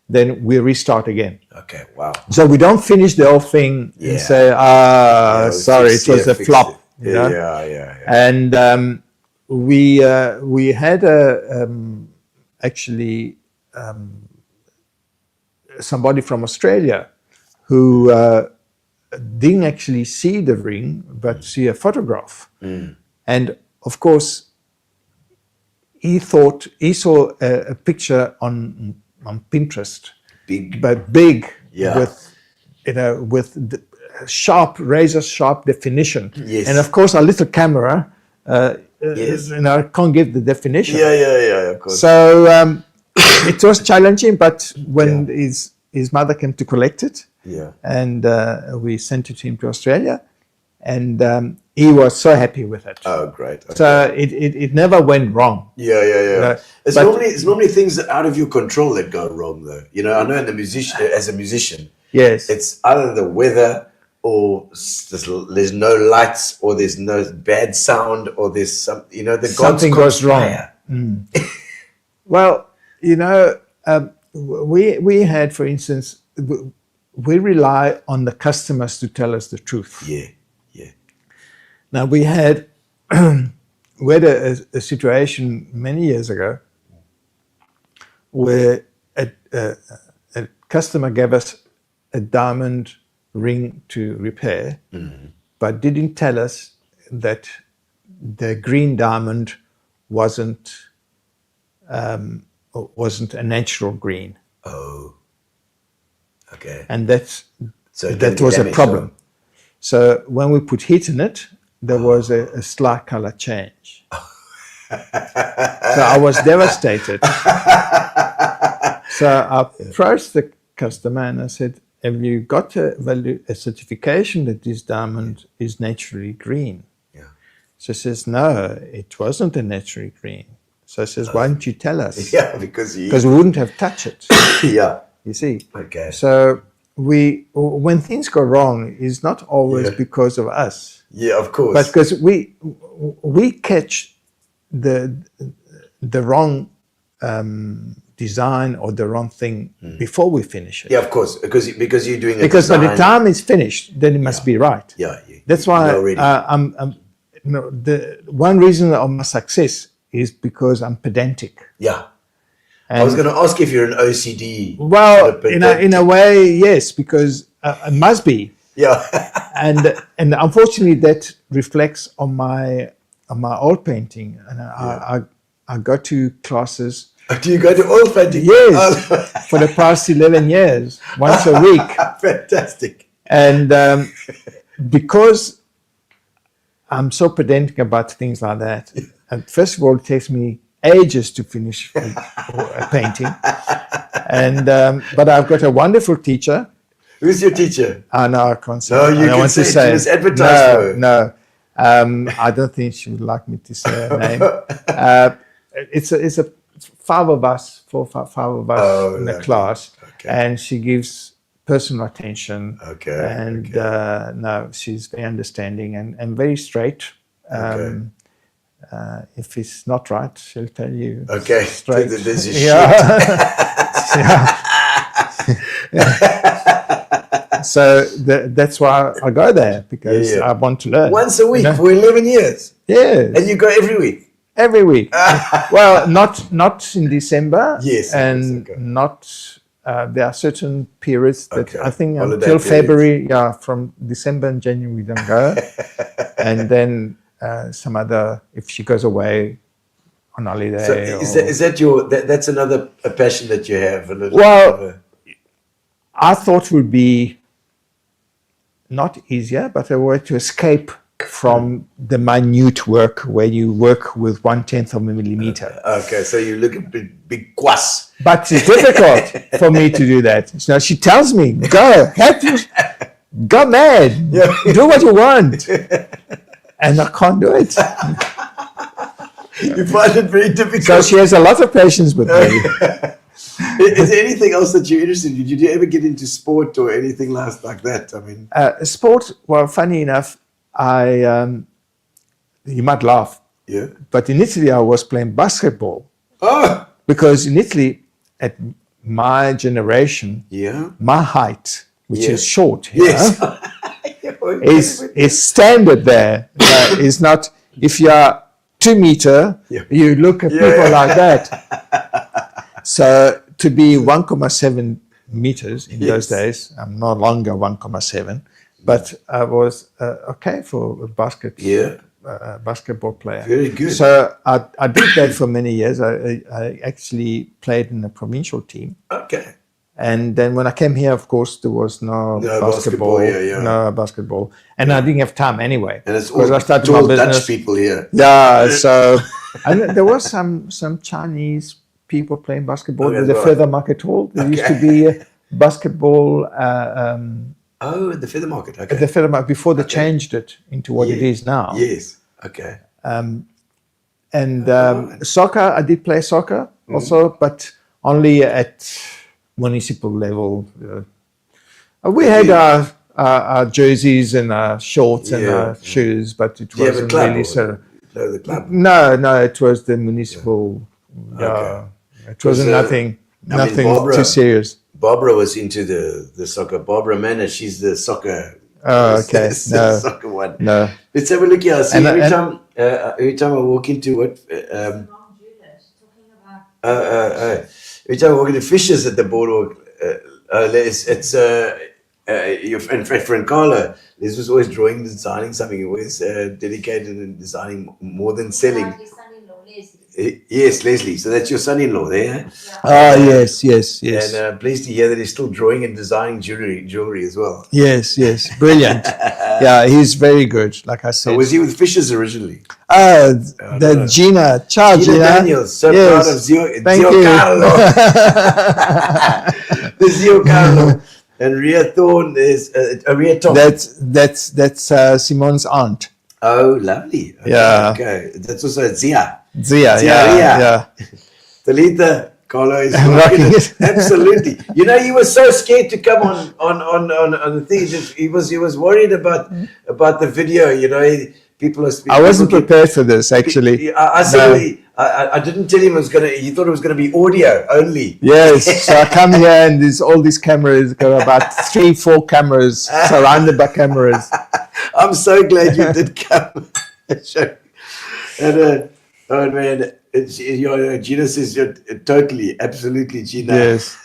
then we restart again. Okay. Wow. So we don't finish the whole thing and say, sorry, it was a flop. You know? Yeah. And we had actually somebody from Australia who didn't actually see the ring, but see a photograph. And of course, he saw a picture on Pinterest, but big, with the sharp, razor sharp definition. Yes. And of course, our little camera, can't give the definition. Yeah, of course. So it was challenging, but when his mother came to collect it, and we sent it to him to Australia, and he was so happy with it. Oh, great. Okay. So it never went wrong. Yeah. It's normally things that are out of your control that go wrong, though. I know as a musician, yes, it's either the weather, or there's no lights, or there's no bad sound, or there's something goes wrong. Well, we had, for instance, we rely on the customers to tell us the truth. Yeah. Now we had a situation many years ago where a customer gave us a diamond ring to repair, but didn't tell us that the green diamond wasn't a natural green. Oh, okay. And that was a problem. So when we put heat in it, there was a slight color change. So I was devastated. So I approached the customer and I said, have you got a certification that this diamond is naturally green? Yeah. So she says, no, it wasn't a naturally green. So I says, why didn't you tell us? Yeah, because we wouldn't have touched it. Yeah. You see? Okay. So when things go wrong, it's not always because of us. Yeah, of course. But because we catch the wrong design or the wrong thing before we finish it. Yeah, of course, because you're doing it. Because by the time it's finished, then it must be right. Yeah. That's why the one reason of my success is because I'm pedantic. Yeah. I was going to ask if you're an OCD. Well, in a way, yes, because it must be. Yeah. and unfortunately, that reflects on my oil painting, and I go to classes. Do you go to oil painting? Yes, for the past 11 years, once a week. Fantastic. And because I'm so pedantic about things like that, and first of all, it takes me ages to finish a painting. And but I've got a wonderful teacher. Who's your teacher? No, I can't say. No, you can say. She was advertised for. No. I don't think she would like me to say her name. It's a five of us in the class, and she gives personal attention. No, she's very understanding and very straight. If it's not right, she'll tell you. Okay. Straight. There's a So that's why I go there, because I want to learn. Once a week for 11 years. Yes. And you go every week. Every week. Well, not in December. Yes. And not. There are certain periods that I think Holiday until periods. February. Yeah, from December and January we don't go, and then some other, if she goes away on holiday. So is that that's another passion that you have? I thought would be not easier, but a way to escape from the minute work where you work with 1/10 of a millimeter. Okay, so you look at big quas. But it's difficult for me to do that. So she tells me, go mad, do what you want. And I can't do it. You find it very difficult. So she has a lot of patience with me. Is there anything else that you're interested in? Did you ever get into sport or anything like that? I mean, Sport, well, funny enough, you might laugh, yeah. but in Italy I was playing basketball. Oh, Because in Italy, at my generation, yeah. my height, which Yeah. is short, Yes. is standard there. It's not, if you're 2 meter, Yeah. you look at people like that. So to be 1.7 meters in those days, I'm no longer 1.7, but I was okay for a basketball player. Very good. So I did that for many years. I actually played in a provincial team. Okay. And then when I came here, of course, there was no basketball, no basketball, and I didn't have time anyway. And it's because all I started tall my business. Dutch people here. Yeah, so and there was some Chinese people playing basketball Okay, with the right. Feather Market Hall. There used to be a basketball Oh, the feather market. Okay. at the Feather Market before they changed it into what it Yeah. is now. Yes. Okay. And soccer, I did play soccer also, but only at municipal level. We had our jerseys and our shorts and our shoes, but it Do you have a wasn't club? really or- so. No, the club. No, it was the municipal. Okay. It wasn't nothing Barbara- too serious. Barbara was into the soccer. Barbara Manor, she's the soccer. Oh, okay. the No. soccer one. No. Let's have a look here. See, And- every time I walk into what, Wrong Julius, talking about every time I walk into Fishers at the boardwalk, it's your friend Francarlo. Liz was always drawing, designing something. He was dedicated in designing more than selling. his son-in-law, Lesie. Yes, Lesie. So that's your son-in-law there. Ah, yes. And pleased to hear that he's still drawing and designing jewelry as well. Yes, brilliant. Yeah, he's very good. Like I said. So was he with Fishers originally? The Gina. Ciao, Gino Gina. Daniels, so Yes. proud of Thank Zio you. Carlo. The Zio Carlo. And Rhea Thorne is Rhea Tom. That's Simone's aunt. Oh, lovely. Okay, Yeah. Okay. That's also Zia. Zia, Ria. yeah. Talita Carlo is Rocking rocking it. it. Absolutely. You know, he was so scared to come on the thing. He was worried about the video. You know, people are. I wasn't people keep- prepared for this, actually. I said I didn't tell him it was gonna. He thought it was gonna be audio only. Yes, so I come here and there's all these cameras, got about 3-4 cameras, surrounded by cameras. I'm so glad you did come. And oh man, Gino says you're totally, absolutely, Gino. Yes.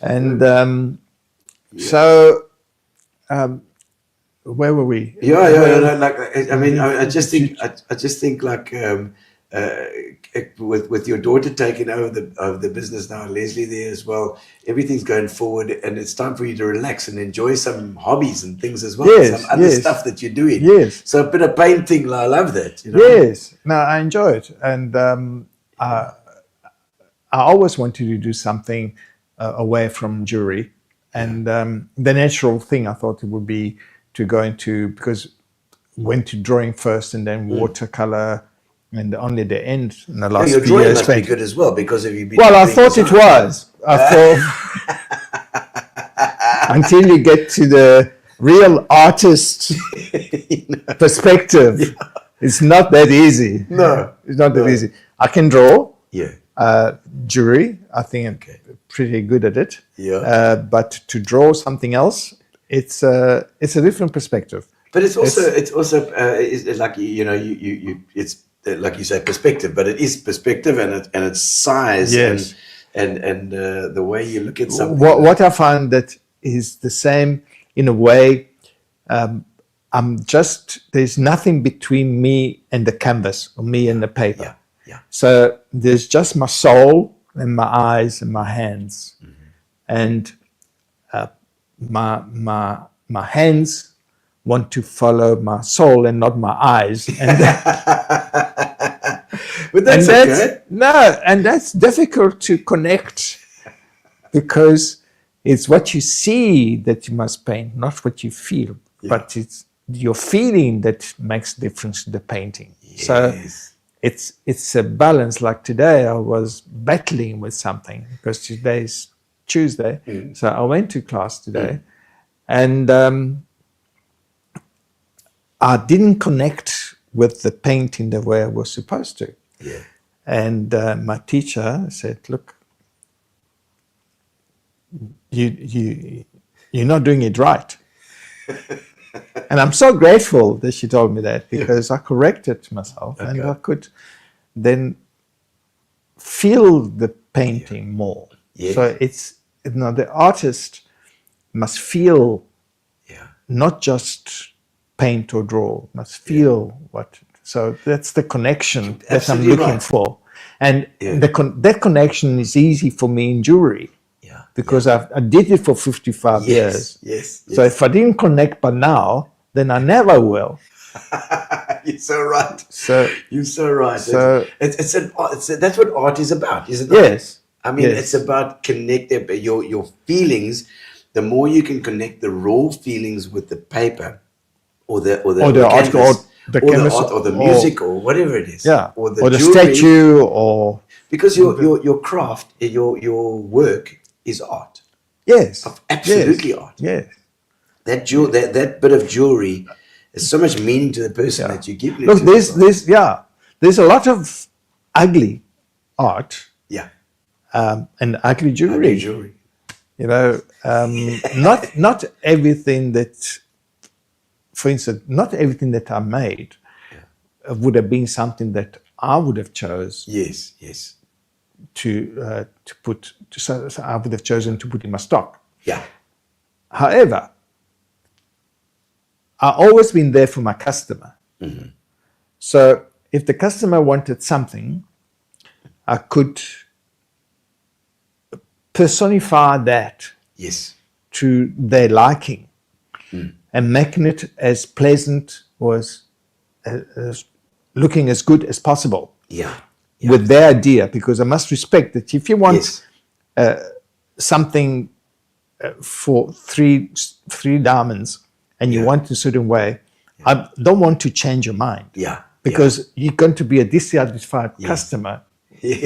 And so, where were we? Yeah. Like, I mean, I just think like with your daughter taking over the business now, Lesie there as well. Everything's going forward, and it's time for you to relax and enjoy some hobbies and things as well. Yes, some other yes. stuff that you're doing. Yes. So a bit of painting, I love that. You know? Yes. No, I enjoy it. And I always wanted to do something away from jewelry. And the natural thing I thought it would be to go into, because went to drawing first and then watercolor, and only the end in the last Your few drawing years. must be good as well, because if you've been. Well, I doing thought it design- was. I thought until you get to the real artist perspective, it's not that easy. No. It's not that easy. I can draw Yeah. jewelry. I think I'm pretty good at it. Yeah. But to draw something else, it's a different perspective. But it's also it's like it's like you say, perspective, but it is perspective and it's size. Yes. And the way you look at something. What I find that is the same in a way. There's nothing between me and the canvas or me and the paper. Yeah. So there's just my soul and my eyes and my hands, and my hands want to follow my soul and not my eyes. And But that's okay. and that's difficult to connect, because it's what you see that you must paint, not what you feel. But it's your feeling that makes difference to the painting. So it's a balance. Like today, I was battling with something because today's Tuesday. So I went to class today, and I didn't connect with the painting the way I was supposed to. Yeah. And my teacher said, "Look, you're not doing it right." And I'm so grateful that she told me that, because I corrected myself and I could then feel the painting more. Yes. So it's, you know, the artist must feel, not just paint or draw, must feel what. So that's the connection that I'm looking for. And that connection is easy for me in jewelry. Because I did it for 55 years. Yes. So if I didn't connect by now, then I never will. You're so right. So you're so right. So it's that's what art is about, isn't it? Yes. I mean, it's about connecting your feelings. The more you can connect the raw feelings with the paper, or the art, canvas, or the canvas, or the music, or whatever it is, or the jewelry, statue, or because your craft, your work is art. Yes, absolutely art. Yes, that bit of jewelry has so much meaning to the person that you give it. Look, to there's a lot of ugly art. Yeah. And ugly jewelry. Ugly jewelry. You know, not everything that, for instance, not everything that I made would have been something that I would have chose. Yes. To put, so I would have chosen to put in my stock. Yeah. However, I've always been there for my customer. Mm-hmm. So if the customer wanted something, I could personify that to their liking, and making it as pleasant or as looking as good as possible. With their idea, because I must respect that if you want something for three diamonds and you want it a certain way, I don't want to change your mind. Because you're going to be a dissatisfied customer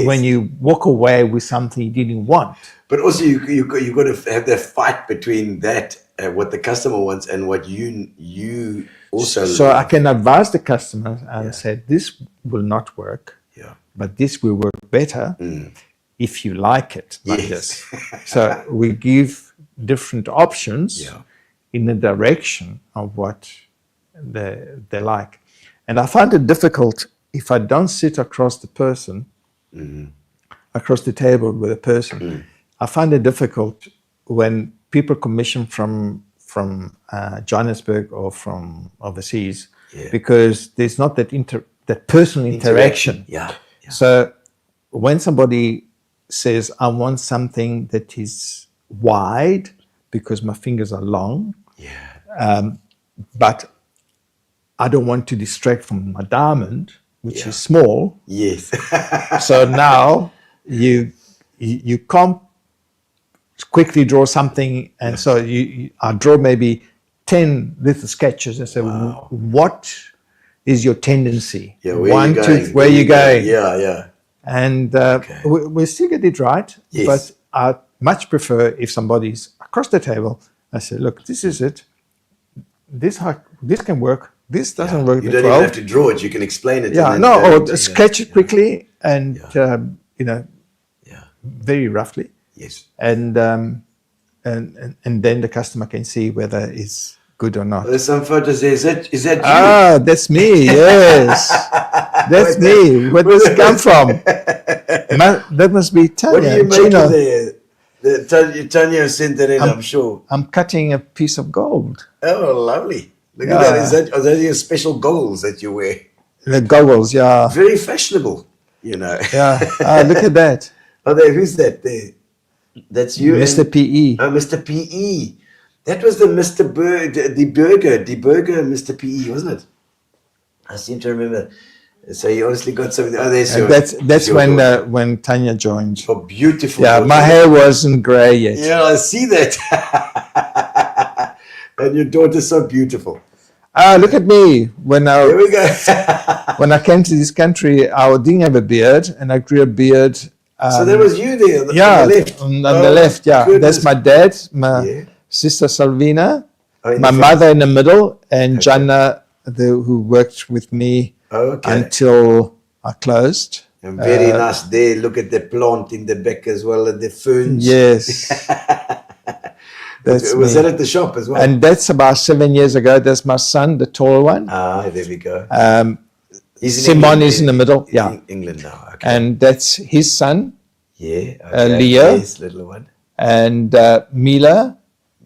when you walk away with something you didn't want. But also you got to have that fight between that what the customer wants and what you also. So I can advise the customer and say, this will not work. But this will work better if you like it like this. So we give different options in the direction of what they like. And I find it difficult if I don't sit across the person, across the table with a person. I find it difficult when people commission from Johannesburg or from overseas, because there's not that personal interaction. So when somebody says, I want something that is wide because my fingers are long, but I don't want to distract from my diamond, which is small. So now you can't quickly draw something, and so I draw maybe 10 little sketches and say, what is your tendency? Where are you going? And we still get it right, but I much prefer if somebody's across the table. I say, look, this is it. This can work. This doesn't work. You don't even have to draw it. You can explain it. Or sketch it quickly and very roughly. And then the customer can see whether it's good or not. There's some photos there. Is that you? That's me. Yes, that's me. Where does it come from? That must be Tanya. What are you Gino. making there? Tanya sent that in, I'm sure. I'm cutting a piece of gold. Oh, lovely. Look at that. Are those your special goggles that you wear? The goggles, Very fashionable, you know. Look at that. Who's that there? That's you. Mr. PE. Oh, Mr. PE. That was the Mr. the burger, Mr. PE, wasn't it? I seem to remember. So you honestly got something. Oh, there's your. That's when Tanya joined. Oh, beautiful. Yeah, my hair wasn't grey yet. Yeah, I see that. And your daughter's so beautiful. Ah, look at me. Here we go. When I came to this country, I didn't have a beard, and I grew a beard. So that was you there. Yeah, on the left. on the left. Yeah, goodness. that's my dad, my sister Salvina, in my the front. mother in the middle, and Jana, who worked with me until I closed. And very nice there. Look at the plant in the back as well, and the ferns. Yes. Was that at the shop as well? And that's about 7 years ago. That's my son, the tall one. Ah, there we go. Simon is in the middle. Yeah. In England now. Okay. And that's his son. Yeah. Okay. Leo. Yes, little one. And Mila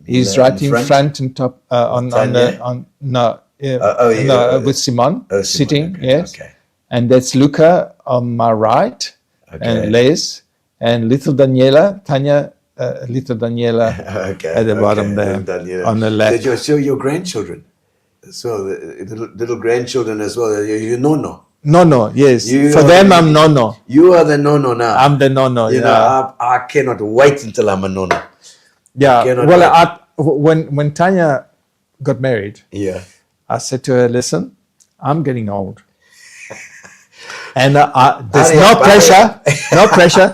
is right in front and top Tanya? with Simon sitting. Okay. Yes. Okay. And that's Luca on my right, and Les, and little Daniela, Tanya, little Daniela at the bottom there on the left. Did you show your grandchildren? So the little grandchildren as well. You nono. Nono, yes. You For are them, the- I'm Nono. You are the nono now. I'm the Nono. You know, I cannot wait until I'm a nono. Yeah. cannot Well, when Tanya got married, Yeah. I said to her, "Listen, I'm getting old, and there's Hurry no up, pressure. No pressure.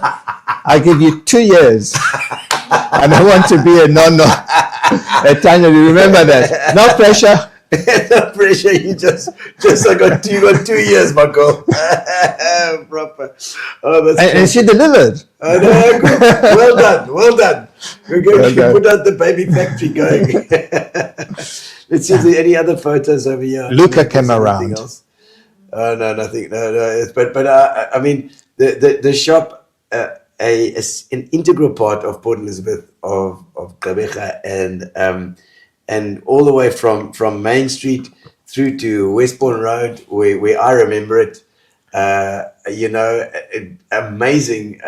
I give you 2 years, and I want to be a Nono." Tanya, do you remember that? No pressure. No pressure. You just you got 2 years, my girl. Proper. Oh, that's And she delivered. I know, good. Well done. Well done. We're going Well to done. put out the baby factory going. Let's see if there are any other photos over here. Luca came Anything around. else? Oh, no, nothing. No. But I mean, the shop, an integral part of Port Elizabeth, of Gqeberha, and all the way from Main Street through to Westbourne Road, where I remember it. Amazing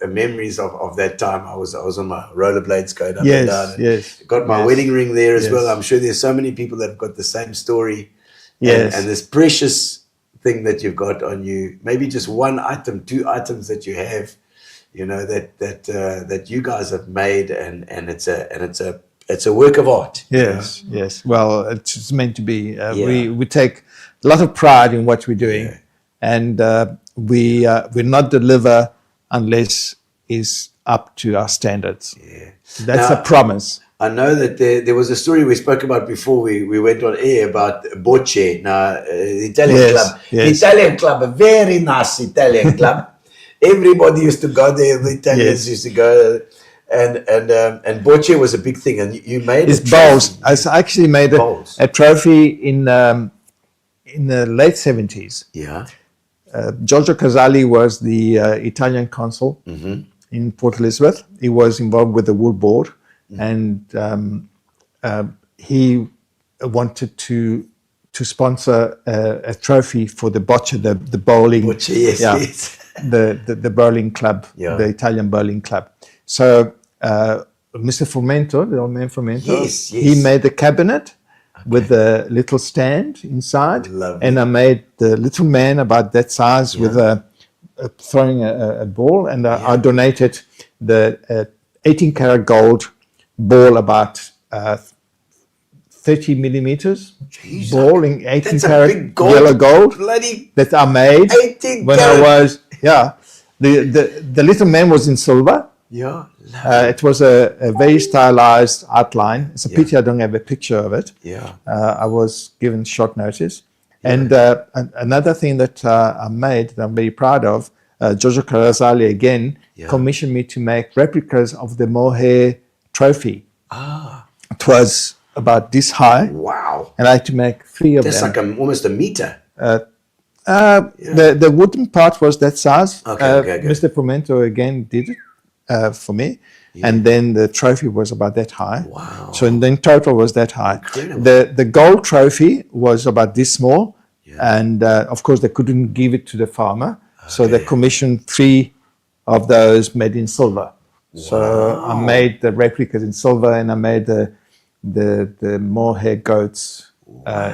memories of that time. I was on my rollerblades going up and down. Yes. Got my yes. wedding ring there as Yes. well. I'm sure there's so many people that have got the same story. Yes. And this precious thing that you've got on you, maybe just one item, 2 items that you have, that you guys have made, and it's a work of art. Yes, yes. Well, it's meant to be. We take a lot of pride in what we're doing, and we not deliver unless it's up to our standards. Yeah. That's Now, a promise. I know that there was a story we spoke about before we went on air about Bocce, the Italian Yes, club. yes. The Italian club, a very nice Italian club. Everybody used to go there. The Italians Yes. used to go, and Bocce was a big thing. And you made It's a trophy. bowls. I actually made Bowls. a trophy in the late 70s. Yeah. Giorgio Casali was the Italian consul in Port Elizabeth. He was involved with the wool board, and he wanted to sponsor a trophy for the bocce, the bowling. Bocce, yes, yes. the bowling club, Yeah. the Italian bowling club. So Mr. Fomento, the old man Fomento, Yes, he yes. made the cabinet with a little stand inside, Lovely. and I made the little man about that size with throwing a ball, and I donated the 18 karat gold ball, about 30 millimeters Jeez, ball in 18 That's a karat big gold, yellow gold bloody that I made 18 when karat. I was the little man was in silver. Yeah. It was a very stylized outline. It's a pity I don't have a picture of it. Yeah. I was given short notice. And another thing that I made that I'm very proud of, Giorgio Casali again commissioned me to make replicas of the mohair trophy. It was about this high, Wow. and I had to make 3 of That's them. like almost a meter. The wooden part was that size. Okay, good. Mr. Fomento again did it for me. And then the trophy was about that high. Wow. So in total was that high. Incredible. The gold trophy was about this small. And of course they couldn't give it to the farmer. So they commissioned 3 of those made in silver. So I made the replicas in silver, and I made the the mohair goats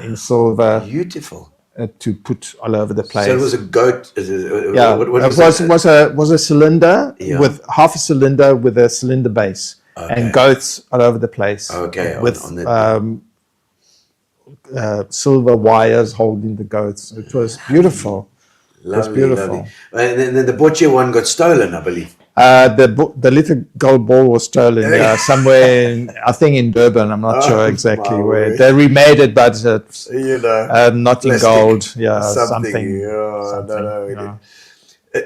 in silver Beautiful. to put all over the place. So it was a goat. Yeah, what it was a cylinder Yeah. with half a cylinder with a cylinder base, and goats all over the place. Okay, with on the, silver wires holding the goats. It was beautiful. lovely, it was beautiful. lovely. And then the butcher one got stolen, I believe. The little gold ball was stolen somewhere, I think in Durban. I'm not sure exactly my where. word. They remade it, but it's You know, not in plastic, gold. Yeah, something. something. No.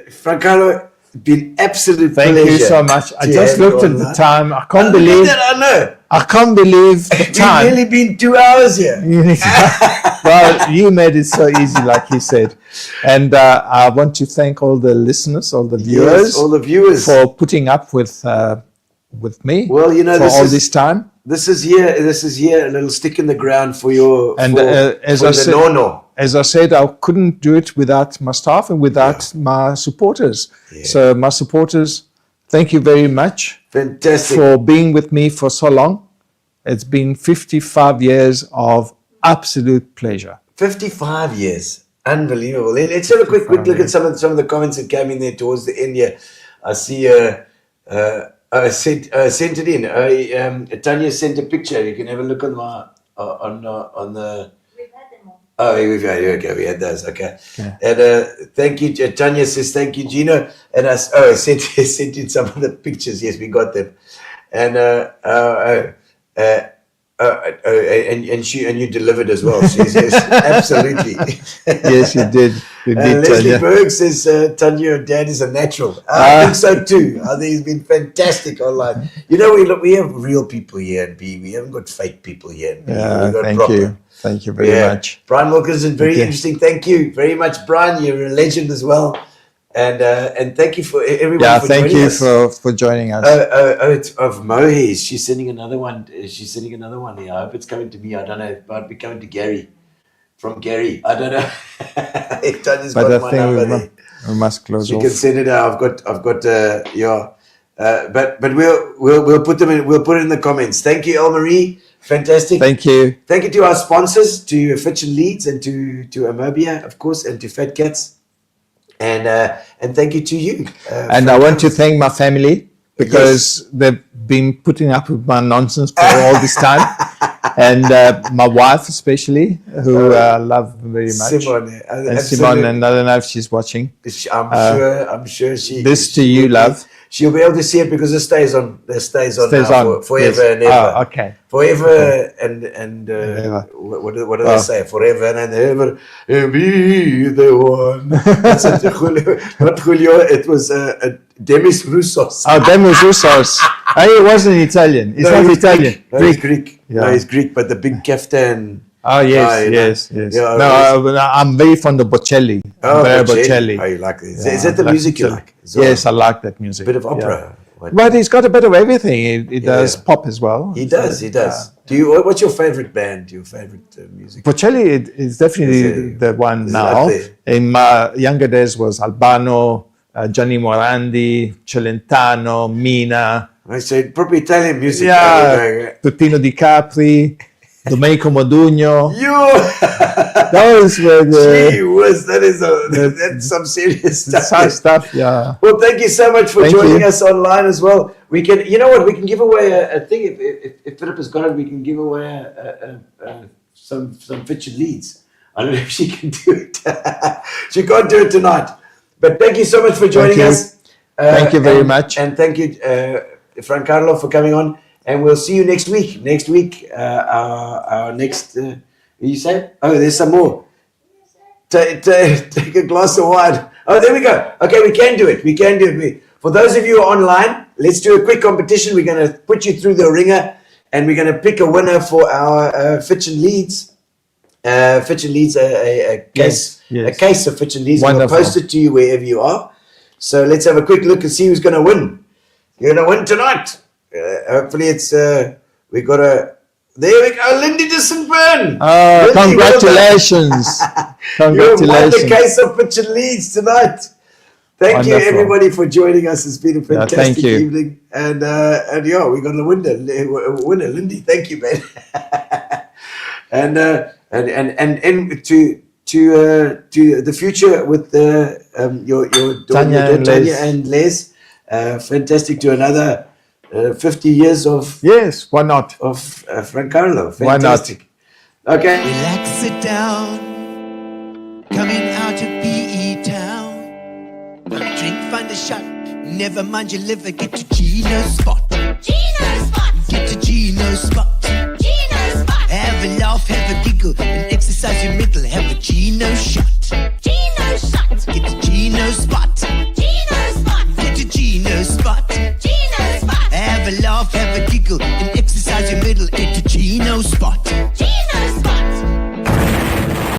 Francarlo, been absolute Thank pleasure. you so much. I to just have you looked at the online. time. I can't believe. I know. I can't believe the We've time. nearly been 2 hours here. Well, you made it so easy, like you said. And I want to thank all the listeners, all the viewers, Yes, all the viewers. for putting up with me. Well, you know, for this all is- this time. This is here, a little stick in the ground for your And as for I the said, no-no. as I said, I couldn't do it without my staff and without my supporters. So my supporters, thank you very much Fantastic. for being with me for so long. It's been 55 years of absolute pleasure. 55 years. Unbelievable. Let's have a quick look at some of the comments that came in there towards the end here. I see sent it in. Tanya sent a picture. You can have a look on my on the. We've had them all. Oh, we had those. Okay. And thank you. Tanya says thank you, Gino. And I sent in some of the pictures. Yes, we got them. And and you delivered as well. She says yes, absolutely. Yes, you did. You did, Leslie Tanya. Berg says Tanya, your dad is a natural. I think so too. I think he's been fantastic online. You know, we have real people here in B. We haven't got fake people here in B. Yeah, We've got thank proper. you. Thank you very much. Brian Wilkinson, very Thank you. interesting. Thank you very much, Brian. You're a legend as well. And thank you for everyone Yeah, for thank joining you us. for joining us. It's of Mohes. She's sending another one. She's sending another one here. I hope it's coming to me. I don't know. It might be coming to Gary. From Gary. I don't know. If Tanya's But got I my think number there. we must close She off. can send it out. I've got but we'll put them in. We'll put it in the comments. Thank you, Elmarie. Fantastic. Thank you. Thank you to our sponsors, to Fitch and Leeds, and to Amobia, of course, and to Fat Cats, and thank you to you. And I want to thank my family because they've been putting up with my nonsense for all this time. And my wife especially, who I love very much. Simone, And Simone, and I don't know if she's watching. I'm sure she. This to you, love. She'll be able to see it because it stays on. It stays on, Stays now on, forever yes. and ever. Oh, okay. Forever and Ever. what do they say? Forever and ever, be the one. That's it, Julio. Not Julio. It was Demis Roussos. Oh, Demis Roussos. Oh, he wasn't Italian. He's not he's Italian. Greek. No, he's Greek. Yeah. No, he's Greek, but the big kaftan. Oh, yes, Ah, you know. yes, yes. Yeah, No, I'm very fond of Bocelli. Andrea Bocelli. Oh, you like it? Yeah, Is that the I music you Bocelli. like? as well? Yes, I like that music. Bit of Yeah. opera. What- But he's got a bit of everything. He does Yeah. pop as well. He does. He does. Do you? What's your favorite band? Your favorite music? Bocelli is definitely Is the one is now. up there. In my younger days was Albano, Gianni Morandi, Celentano, Mina, I said proper Italian music. yeah, Peppino Di Capri, Domenico Modugno. You. Those were Gee the whiz, that's some serious stuff. some stuff. Yeah. Well, thank you so much for Thank joining you. us online as well. We can, you know what, we can give away a thing. If Philip has got it, we can give away some featured leads. I don't know if she can do it. She can't do it tonight. But thank you so much for joining you. us. Thank you very much. And thank you, Francarlo, for coming on. And we'll see you next week. Next week, our next. You say? Oh, there's some more. Take a glass of wine. Oh, there we go. Okay, we can do it. We can do it. For those of you who are online, let's do a quick competition. We're going to put you through the ringer, and we're going to pick a winner for our Fitch and Leeds. Fitch and Leeds, a case, Yes. a case of Fitch and Leeds. We'll Wonderful. post it to you wherever you are. So let's have a quick look and see who's going to win. You're going to win tonight. Hopefully, it's we got a. There we go, Lindy de St. Bern. Oh, Lindy, well done. congratulations. You won the Congratulations. case of Fitch and Leeds tonight. Thank you, Wonderful. everybody, for joining us. It's been a thank fantastic you. evening. And yeah, we got a winner, Lindy. Thank you, man. and to the future with your daughter, Tanya and Les. Fantastic, to another 50 years of Yes, why not? Francarlo. Why not? Fantastic. Okay. Relax, sit down. Coming out of PE town. One drink, find a shot. Never mind your liver, get to Gino's spot. Gino spot. Get to Gino's spot. Gino spot. Have a laugh, have a giggle, and exercise your middle. Have a Gino shot. Gino shot. Get to Gino's spot. Gino spot. Get to Gino's spot. Gino spot. Have a laugh, have a giggle, and exercise your middle. Get to Gino's spot. Gino